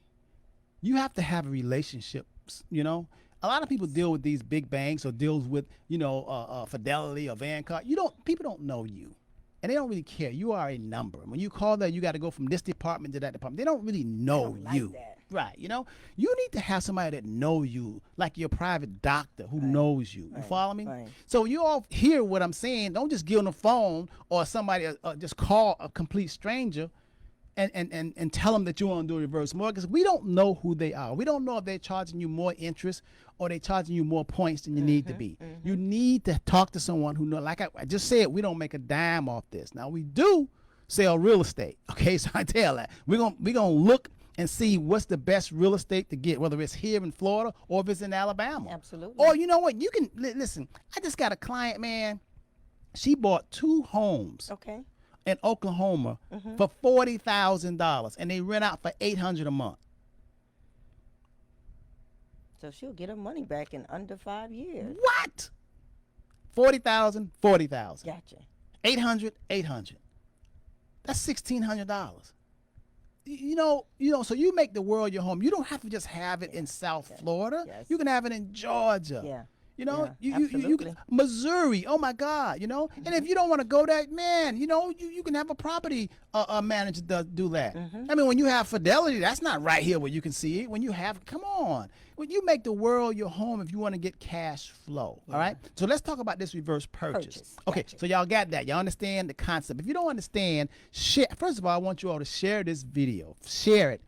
you have to have a relationship, A lot of people deal with these big banks or deals with, Fidelity or Vanguard. People don't know you. And they don't really care. You are a number. When you call that, you got to go from this department to that department. They don't really know you. Like that. Right. You need to have somebody that know you, like your private doctor who knows you. You follow me? Right. So you all hear what I'm saying. Don't just get on the phone or somebody just call a complete stranger and tell them that you want to do a reverse mortgage. We don't know who they are. We don't know if they're charging you more interest or they're charging you more points than you need to be. You need to talk to someone who knows. Like I just said, we don't make a dime off this. Now we do sell real estate. Okay, so I tell that we're gonna look and see what's the best real estate to get, whether it's here in Florida or if it's in Alabama. Absolutely. Or you know what? You can listen. I just got a client, man. She bought 2 homes Okay. in Oklahoma for $40,000, and they rent out for $800 a month. So she'll get her money back in under 5 years. What? 40,000, 40,000. Gotcha. 800, 800. That's $1,600. So you make the world your home. You don't have to just have it in South Florida. Yes. You can have it in Georgia. Yeah. You Yeah, you absolutely. Missouri. Oh my God. And if you don't want to go that, man, you can have a property manager do that. I mean, when you have Fidelity, that's not right here where you can see it. Come on. When you make the world your home, if you want to get cash flow. All right. So let's talk about this reverse purchase. Okay. Gotcha. So y'all got that. Y'all understand the concept. If you don't understand, share. First of all, I want you all to share this video. Share it.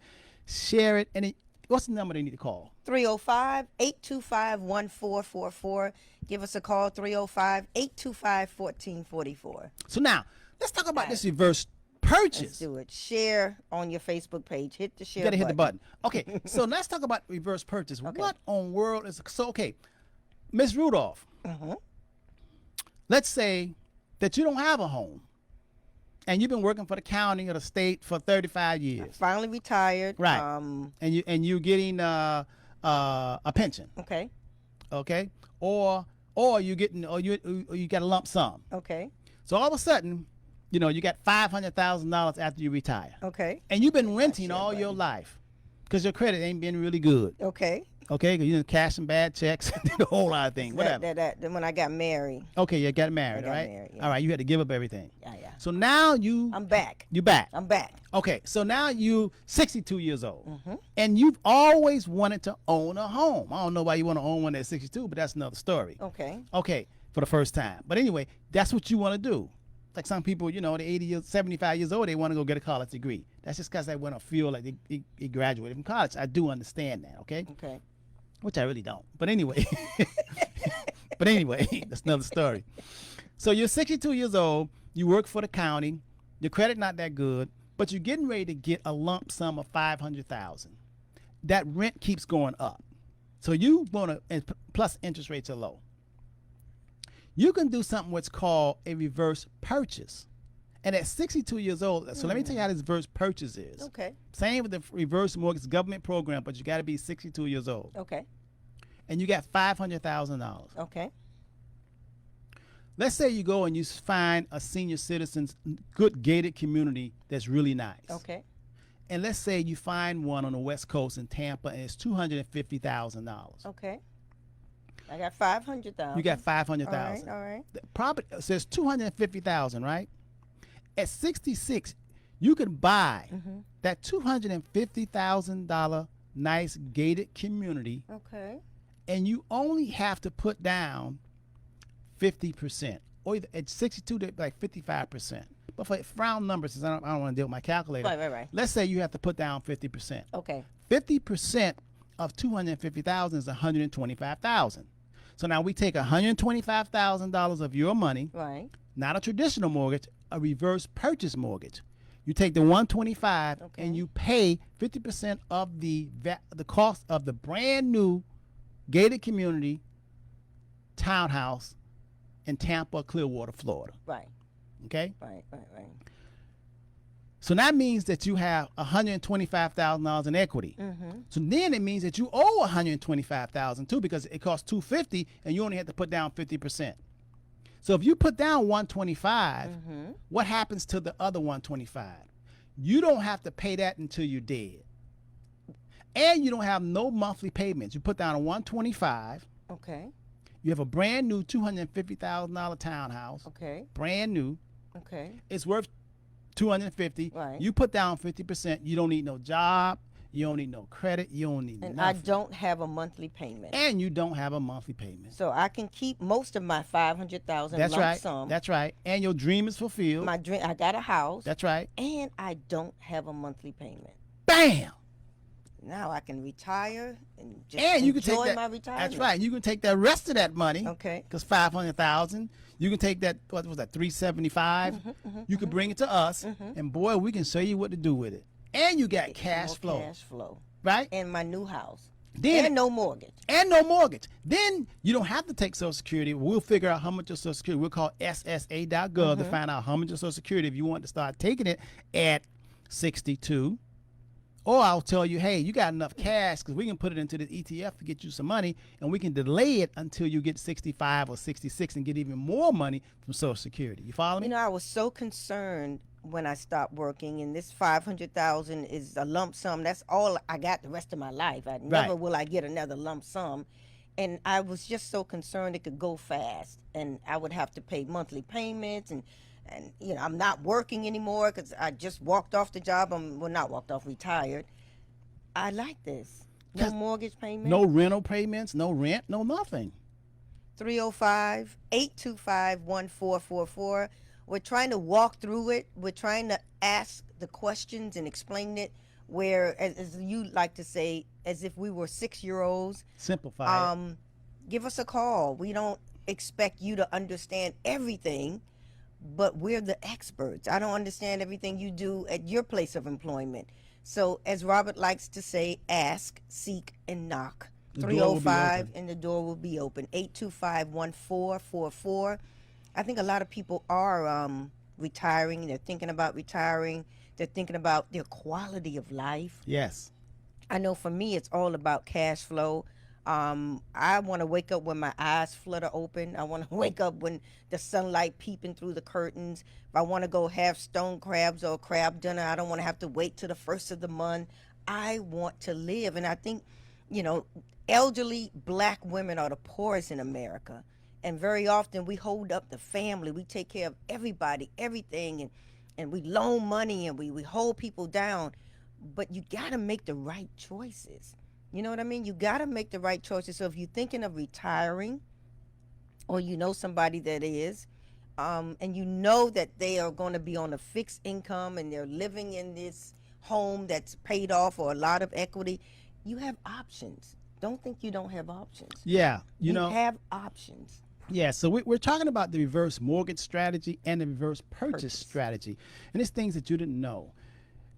And what's the number they need to call? 305-825-1444. Give us a call, 305-825-1444. So now, let's talk about this reverse purchase. Let's do it. Share on your Facebook page. Hit the share You gotta button. hit the button. Okay, so let's talk about reverse purchase. Okay. What on world is okay? Miss Rudolph, let's say that you don't have a home and you've been working for the county or the state for 35 years. Finally retired. Right. And you're getting a pension. Okay. Okay? Or you got a lump sum. Okay. So all of a sudden, you got $500,000 after you retire. Okay. And you've been renting all your life because your credit ain't been really good. Okay. Okay, because you didn't cash some bad checks, did a whole lot of things, whatever. Then when I got married. Okay, you got married, I got right? married, yeah. All right, you had to give up everything. Yeah. So now I'm back. you back. I'm back. Okay, so now you 62 years old, Mm-hmm. and you've always wanted to own a home. I don't know why you want to own one at 62, but that's another story. Okay. Okay, for the first time. But anyway, that's what you want to do. Like some people, you know, they're 80 years, 75 years old, they want to go get a college degree. That's just because they want to feel like they graduated from college. I do understand that, okay? Okay. Which I really don't. But anyway, that's another story. So you're 62 years old, you work for the county, your credit not that good, but you're getting ready to get a lump sum of $500,000. That rent keeps going up. So you want to, and plus interest rates are low. You can do something what's called a reverse purchase. And at 62 years old, so let me tell you how this reverse purchase is. Okay. Same with the reverse mortgage government program, but you got to be 62 years old. Okay. And you got $500,000. Okay. Let's say you go and you find a senior citizens good gated community that's really nice. Okay. And let's say you find one on the West Coast in Tampa and it's $250,000. Okay. I got 500,000. You got 500,000. All right. The property says 250,000, right? At 66, you can buy that $250,000 nice gated community, Okay. and you only have to put down 50%, or at 62, like 55%. But for round numbers, since I don't want to deal with my calculator. Right. Let's say you have to put down 50%. Okay. 50% of 250,000 is 125,000. So now we take $125,000 of your money, Right. not a traditional mortgage, a reverse purchase mortgage. You take the 125 and you pay 50% of the cost of the brand new gated community townhouse in Tampa, Clearwater, Florida. Right. Okay? Right. So that means that you have $125,000 in equity. So then it means that you owe $125,000 too, because it costs $250 and you only have to put down 50%. So if you put down 125, what happens to the other 125? You don't have to pay that until you're dead. And you don't have no monthly payments. You put down a 125. Okay. You have a brand new $250,000 townhouse. Okay. Brand new. Okay. It's worth $250. Right. You put down 50%. You don't need no job. You don't need no credit. You don't need And nothing. I don't have a monthly payment. And you don't have a monthly payment. So I can keep most of my 500,000 That's lump right. sum. That's right. And your dream is fulfilled. My dream. I got a house. That's right. And I don't have a monthly payment. Bam! Now I can retire and just And you can enjoy take that. my retirement. That's right. You can take the rest of that money. Okay. Because 500,000. You can take that. What was that? 375. You can bring it to us, and boy, we can show you what to do with it. And you got cash flow. Cash flow. Right. And my new house. Then And no mortgage. And no mortgage. Then you don't have to take Social Security. We'll figure out how much of Social Security. We'll call SSA.gov to find out how much of Social Security if you want to start taking it at 62. Or I'll tell you, hey, you got enough cash because we can put it into the ETF to get you some money, and we can delay it until you get 65 or 66 and get even more money from Social Security. You follow me? You know, I was so concerned when I stopped working, and this 500,000 is a lump sum. That's all I got the rest of my life. Never will I get another lump sum. And I was just so concerned it could go fast, and I would have to pay monthly payments, and you know, I'm not working anymore because I just walked off the job. Retired. I like this. No mortgage payment. No rental payments, no rent, no nothing. 305-825-1444. We're trying to walk through it. We're trying to ask the questions and explain it where, as you like to say, as if we were 6-year-olds. Simplify it. Give us a call. We don't expect you to understand everything, but we're the experts. I don't understand everything you do at your place of employment. So as Robert likes to say, ask, seek, and knock. 305 and the door will be open. 825-1444. I think a lot of people are retiring. They're thinking about retiring. They're thinking about their quality of life. Yes. I know for me, it's all about cash flow. I want to wake up when my eyes flutter open. I want to wake up when the sunlight peeping through the curtains. If I want to go have stone crabs or crab dinner, I don't want to have to wait till the first of the month. I want to live. And I think you know, elderly black women are the poorest in America. And very often we hold up the family. We take care of everybody, everything, and we loan money and we hold people down. But you got to make the right choices. You know what I mean? You got to make the right choices. So if you're thinking of retiring, or you know somebody that is, and you know that they are going to be on a fixed income and they're living in this home that's paid off or a lot of equity, you have options. Don't think you don't have options. Yeah, you have options. Yeah, so we're talking about the reverse mortgage strategy and the reverse purchase strategy. And it's things that you didn't know.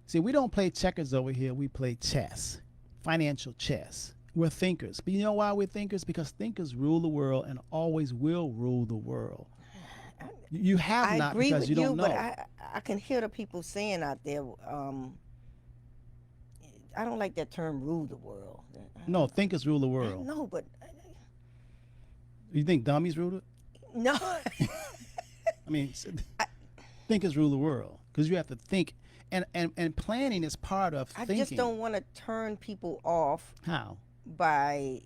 See, we don't play checkers over here. We play chess, financial chess. We're thinkers. But you know why we're thinkers? Because thinkers rule the world and always will rule the world. You have not because you don't know. But I can hear the people saying out there, I don't like that term, rule the world. No, thinkers rule the world. No, but... You think dummies rule it? No. I mean, thinkers rule the world because you have to think. And planning is part of thinking. I just don't want to turn people off. How? By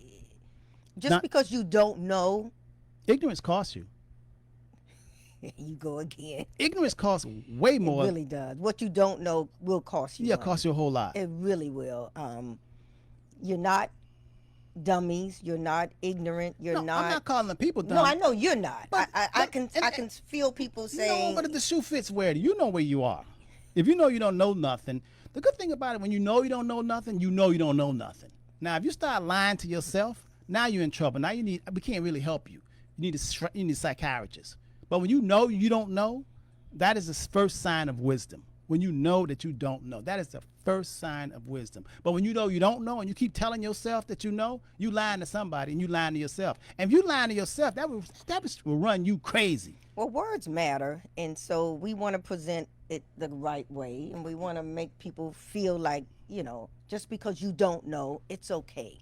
just because you don't know. Ignorance costs you. You go again. Ignorance costs way more. It really does. What you don't know will cost you. Yeah, money. cost you a whole lot. It really will. You're not dummies. You're not ignorant. You're not. I'm not calling the people dumb. No, I know you're not. But, I can feel people saying. No, but if the shoe fits, where you know where you are. If you know you don't know nothing, the good thing about it, when you know you don't know nothing, you know you don't know nothing. Now, if you start lying to yourself, now you're in trouble. Now we can't really help you. You need a psychiatrist. But when you know you don't know, that is the first sign of wisdom. When you know that you don't know, that is the first sign of wisdom. But when you know you don't know and you keep telling yourself that you know, you lying to somebody and you lying to yourself. And if you lying to yourself, that will run you crazy. Well, words matter, and so we want to present it the right way, and we want to make people feel like, just because you don't know, it's okay.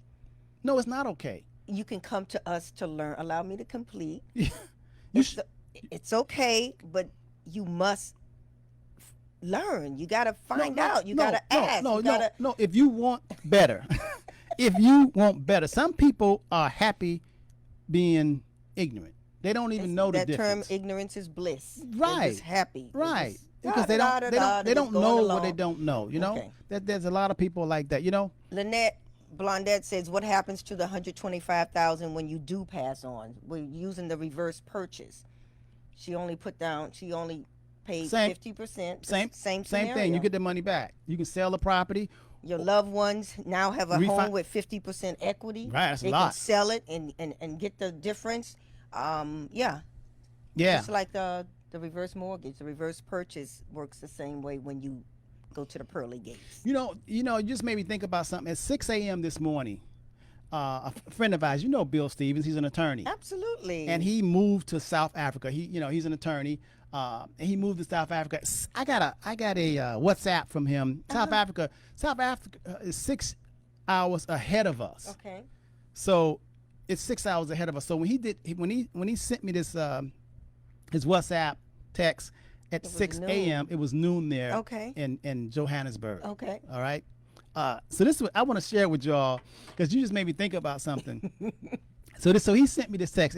No, it's not okay. You can come to us to learn. Allow me to complete. It's okay, but you must learn. You got to find out. You got to ask. No. If you want better, some people are happy being ignorant. They don't even know the difference. That term, ignorance is bliss. Right. They're just happy. Right. Because they don't know what they don't know. Okay. There's a lot of people like that. Lynette Blondette says, what happens to the $125,000 when you do pass on? We're using the reverse purchase. She only paid 50%. Same thing. You get the money back. You can sell the property. Your loved ones now have a home with 50% equity. Right, that's a lot. They can sell it and get the difference. Yeah. Just like the reverse mortgage, the reverse purchase works the same way when you go to the pearly gates. You just made me think about something. At 6 a.m. this morning, a friend of ours, Bill Stevens, he's an attorney. Absolutely. And he moved to South Africa. He's an attorney. And he moved to South Africa. I got a WhatsApp from him. South Africa is 6 hours ahead of us. Okay. So it's 6 hours ahead of us. So when he sent me this his WhatsApp text at 6 a.m., it was noon there. Okay. in Johannesburg. Okay. All right. So this is what I want to share with y'all because you just made me think about something. So he sent me this text.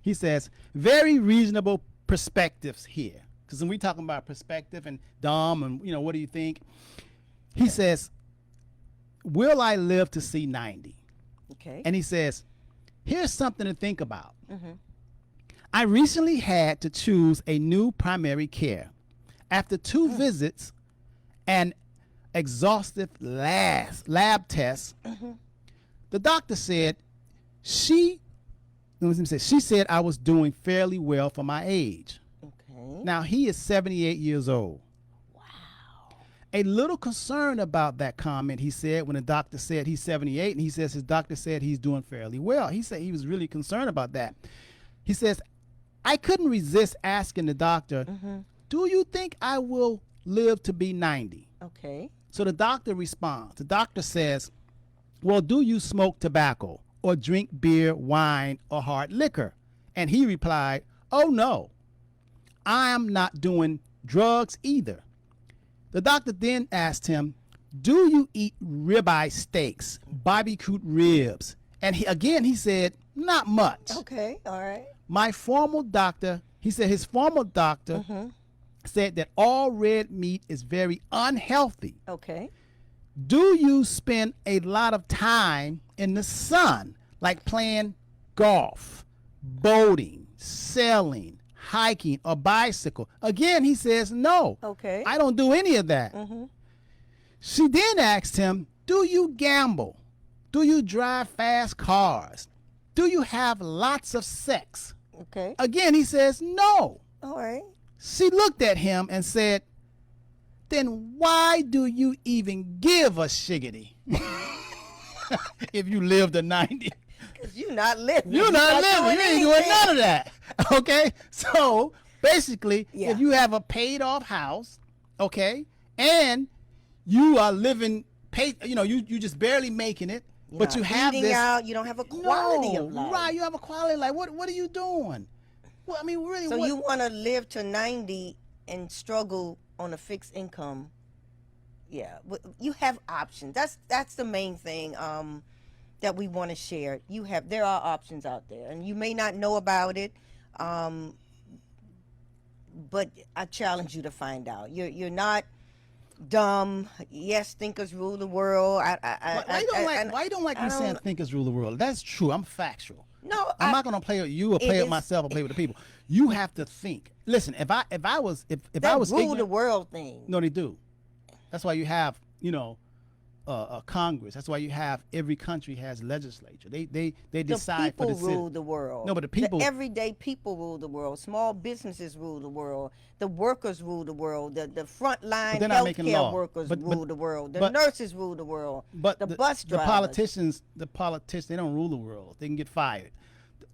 He says, very reasonable perspectives here. Because when we talking about perspective and Dom and what do you think? He says, will I live to see 90? Okay. And he says, here's something to think about. Mm-hmm. I recently had to choose a new primary care. After 2 visits and exhaustive lab tests, the doctor said she said I was doing fairly well for my age. Okay. Now he is 78 years old. Wow. A little concerned about that comment, he said, when the doctor said he's 78, and he says his doctor said he's doing fairly well. He said he was really concerned about that. He says, I couldn't resist asking the doctor, do you think I will live to be 90? Okay. So the doctor responds. The doctor says, well, do you smoke tobacco or drink beer, wine, or hard liquor? And he replied, oh, no, I am not doing drugs either. The doctor then asked him, do you eat ribeye steaks, barbecued ribs? And he said, not much. Okay, all right. My former doctor, he said his former doctor said that all red meat is very unhealthy. Okay. Do you spend a lot of time in the sun, like playing golf, boating, sailing, hiking, or bicycle? Again, he says no. Okay. I don't do any of that. She then asked him, do you gamble? Do you drive fast cars? Do you have lots of sex? Okay. Again, he says no. All right. She looked at him and said, then why do you even give a shiggity if you live to 90? Because you're not living. You're not living. You ain't doing none of that. Okay? So basically, if you have a paid off house, okay, and you are living, you just barely making it, but you have this. Out, you don't have a quality of life. Right, you have a quality of life. What are you doing? Well, I mean, really. So you want to live to 90 and struggle on a fixed income? Yeah, you have options. That's the main thing that we want to share. There are options out there, and you may not know about it, but I challenge you to find out. You're not dumb. Yes, thinkers rule the world. Why you don't like me saying thinkers rule the world? That's true. I'm factual. No, I'm not gonna play with you or play with myself or play with the people. You have to think. Listen, if I was rule ignorant, the world thing. No, they do. That's why you have a Congress. That's why you have every country has legislature. They decide for the people rule the world. No, but the people, the everyday people rule the world. Small businesses rule the world. The workers rule the world. The frontline healthcare workers rule the world. The nurses rule the world. But the bus drivers. The politicians, they don't rule the world. They can get fired.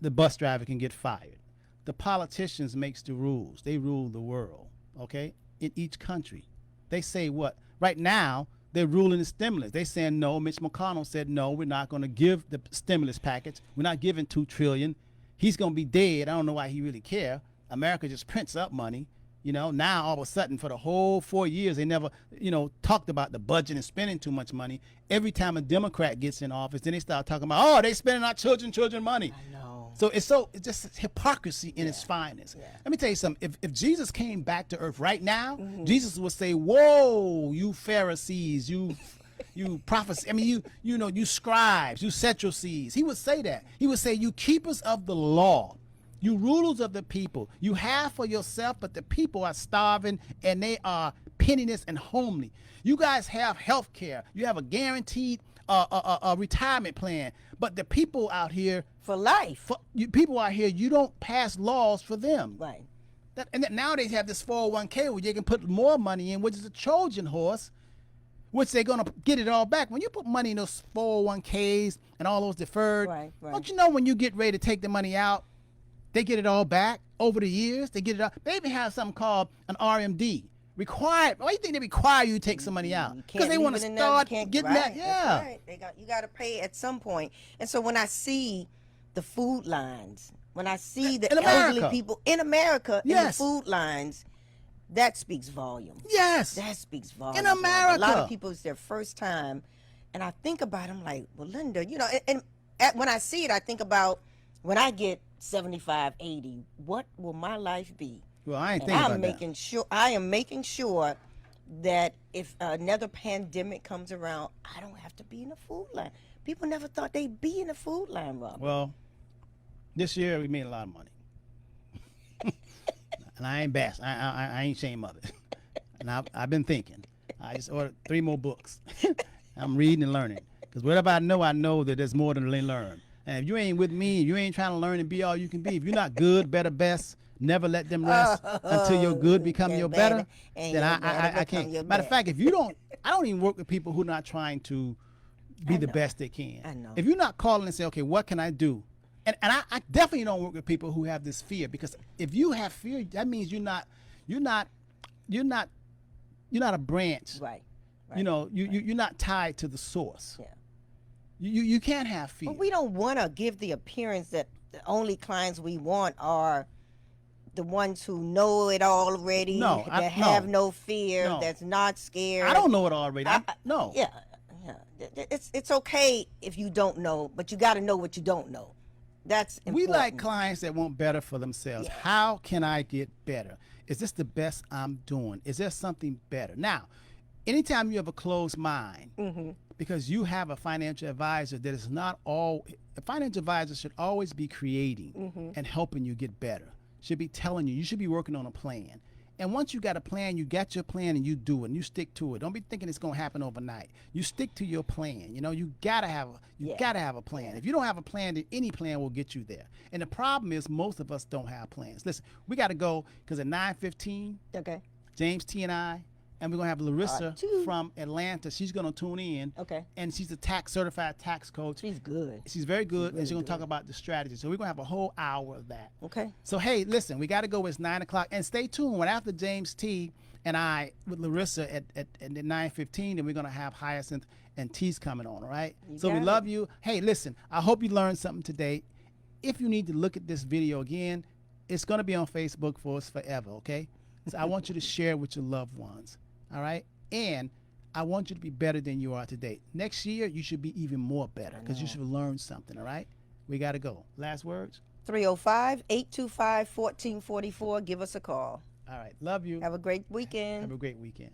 The bus driver can get fired. The politicians makes the rules. They rule the world. Okay, in each country, they say what right now. They're ruling the stimulus. They're saying no. Mitch McConnell said no. We're not going to give the stimulus package. We're not giving $2 trillion. He's going to be dead. I don't know why he really care. America just prints up money. Now all of a sudden for the whole 4 years they never talked about the budget and spending too much money. Every time a Democrat gets in office, then they start talking about they spending our children money. I know. So it's just hypocrisy in its finest. Yeah. Let me tell you something. If Jesus came back to earth right now, Jesus would say, "Whoa, you Pharisees, you prophets. I mean, you scribes, you Sadducees." He would say that. He would say, "You keepers of the law, you rulers of the people. You have for yourself, but the people are starving and they are penniless and homely. You guys have health care. You have a guaranteed a retirement plan, but the people out here for life. People out here, you don't pass laws for them. Right. Now they have this 401k where you can put more money in, which is a Trojan horse, which they're going to get it all back. When you put money in those 401ks and all those deferred, right. Don't you know when you get ready to take the money out, they get it all back over the years? They get it all. They even have something called an RMD. Required. Why do you think they require you to take some money out? Because they want to start getting that. Yeah. Right. You got to pay at some point. And so when I see the food lines, when I see the elderly people in America in the food lines, that speaks volume. Yes. That speaks volume. In America. A lot of people, it's their first time. And I think about it, I'm like, well, Lynda, and when I see it, I think about when I get 75, 80, what will my life be? Well, I ain't thinking about that. I am making sure that if another pandemic comes around, I don't have to be in the food line. People never thought they'd be in the food line, Robert. Well, this year we made a lot of money. And I ain't best. I ain't ashamed of it. And I've been thinking. I just ordered 3 more books. I'm reading and learning. Because whatever I know that there's more than learn. And if you ain't with me, you ain't trying to learn and be all you can be. If you're not good, better, best, never let them rest until your good become your better. Then I can't. Matter of fact, I don't even work with people who are not trying to be the best they can. I know. If you're not calling and say, okay, what can I do? And I definitely don't work with people who have this fear, because if you have fear, that means you're not a branch. Right. You're not tied to the source. Yeah. You can't have fear. But we don't want to give the appearance that the only clients we want are the ones who know it already, No, that have no fear, No. that's not scared. I don't know it already. No. Yeah, it's okay if you don't know, but you got to know what you don't know. That's important. We like clients that want better for themselves. Yes. How can I get better? Is this the best I'm doing? Is there something better? Now, anytime you have a closed mind, because you have a financial advisor that is not all, a financial advisor should always be creating and helping you get better. Should be telling you, you should be working on a plan. And once you got a plan, you got your plan and you do it and you stick to it. Don't be thinking it's going to happen overnight. You stick to your plan. You know, you got to have a plan. If you don't have a plan, then any plan will get you there. And the problem is most of us don't have plans. Listen, we got to go because at 9:15, Okay. James T and I, and we're going to have Larissa from Atlanta. She's going to tune in. Okay. And she's a certified tax coach. She's good. She's very good, really and she's going to talk good. about the strategy. So we're going to have a whole hour of that. Okay. So, hey, listen, we got to go. It's 9 o'clock. And stay tuned. When after James T and I with Larissa at 9:15, then we're going to have Hyacinth and T's coming on, all right? So we love you. Hey, listen, I hope you learned something today. If you need to look at this video again, it's going to be on Facebook for us forever, okay? So I want you to share with your loved ones, all right? And I want you to be better than you are today. Next year, you should be even more better because you should learn something, all right? We got to go. Last words? 305-825-1444. Give us a call. All right. Love you. Have a great weekend. Have a great weekend.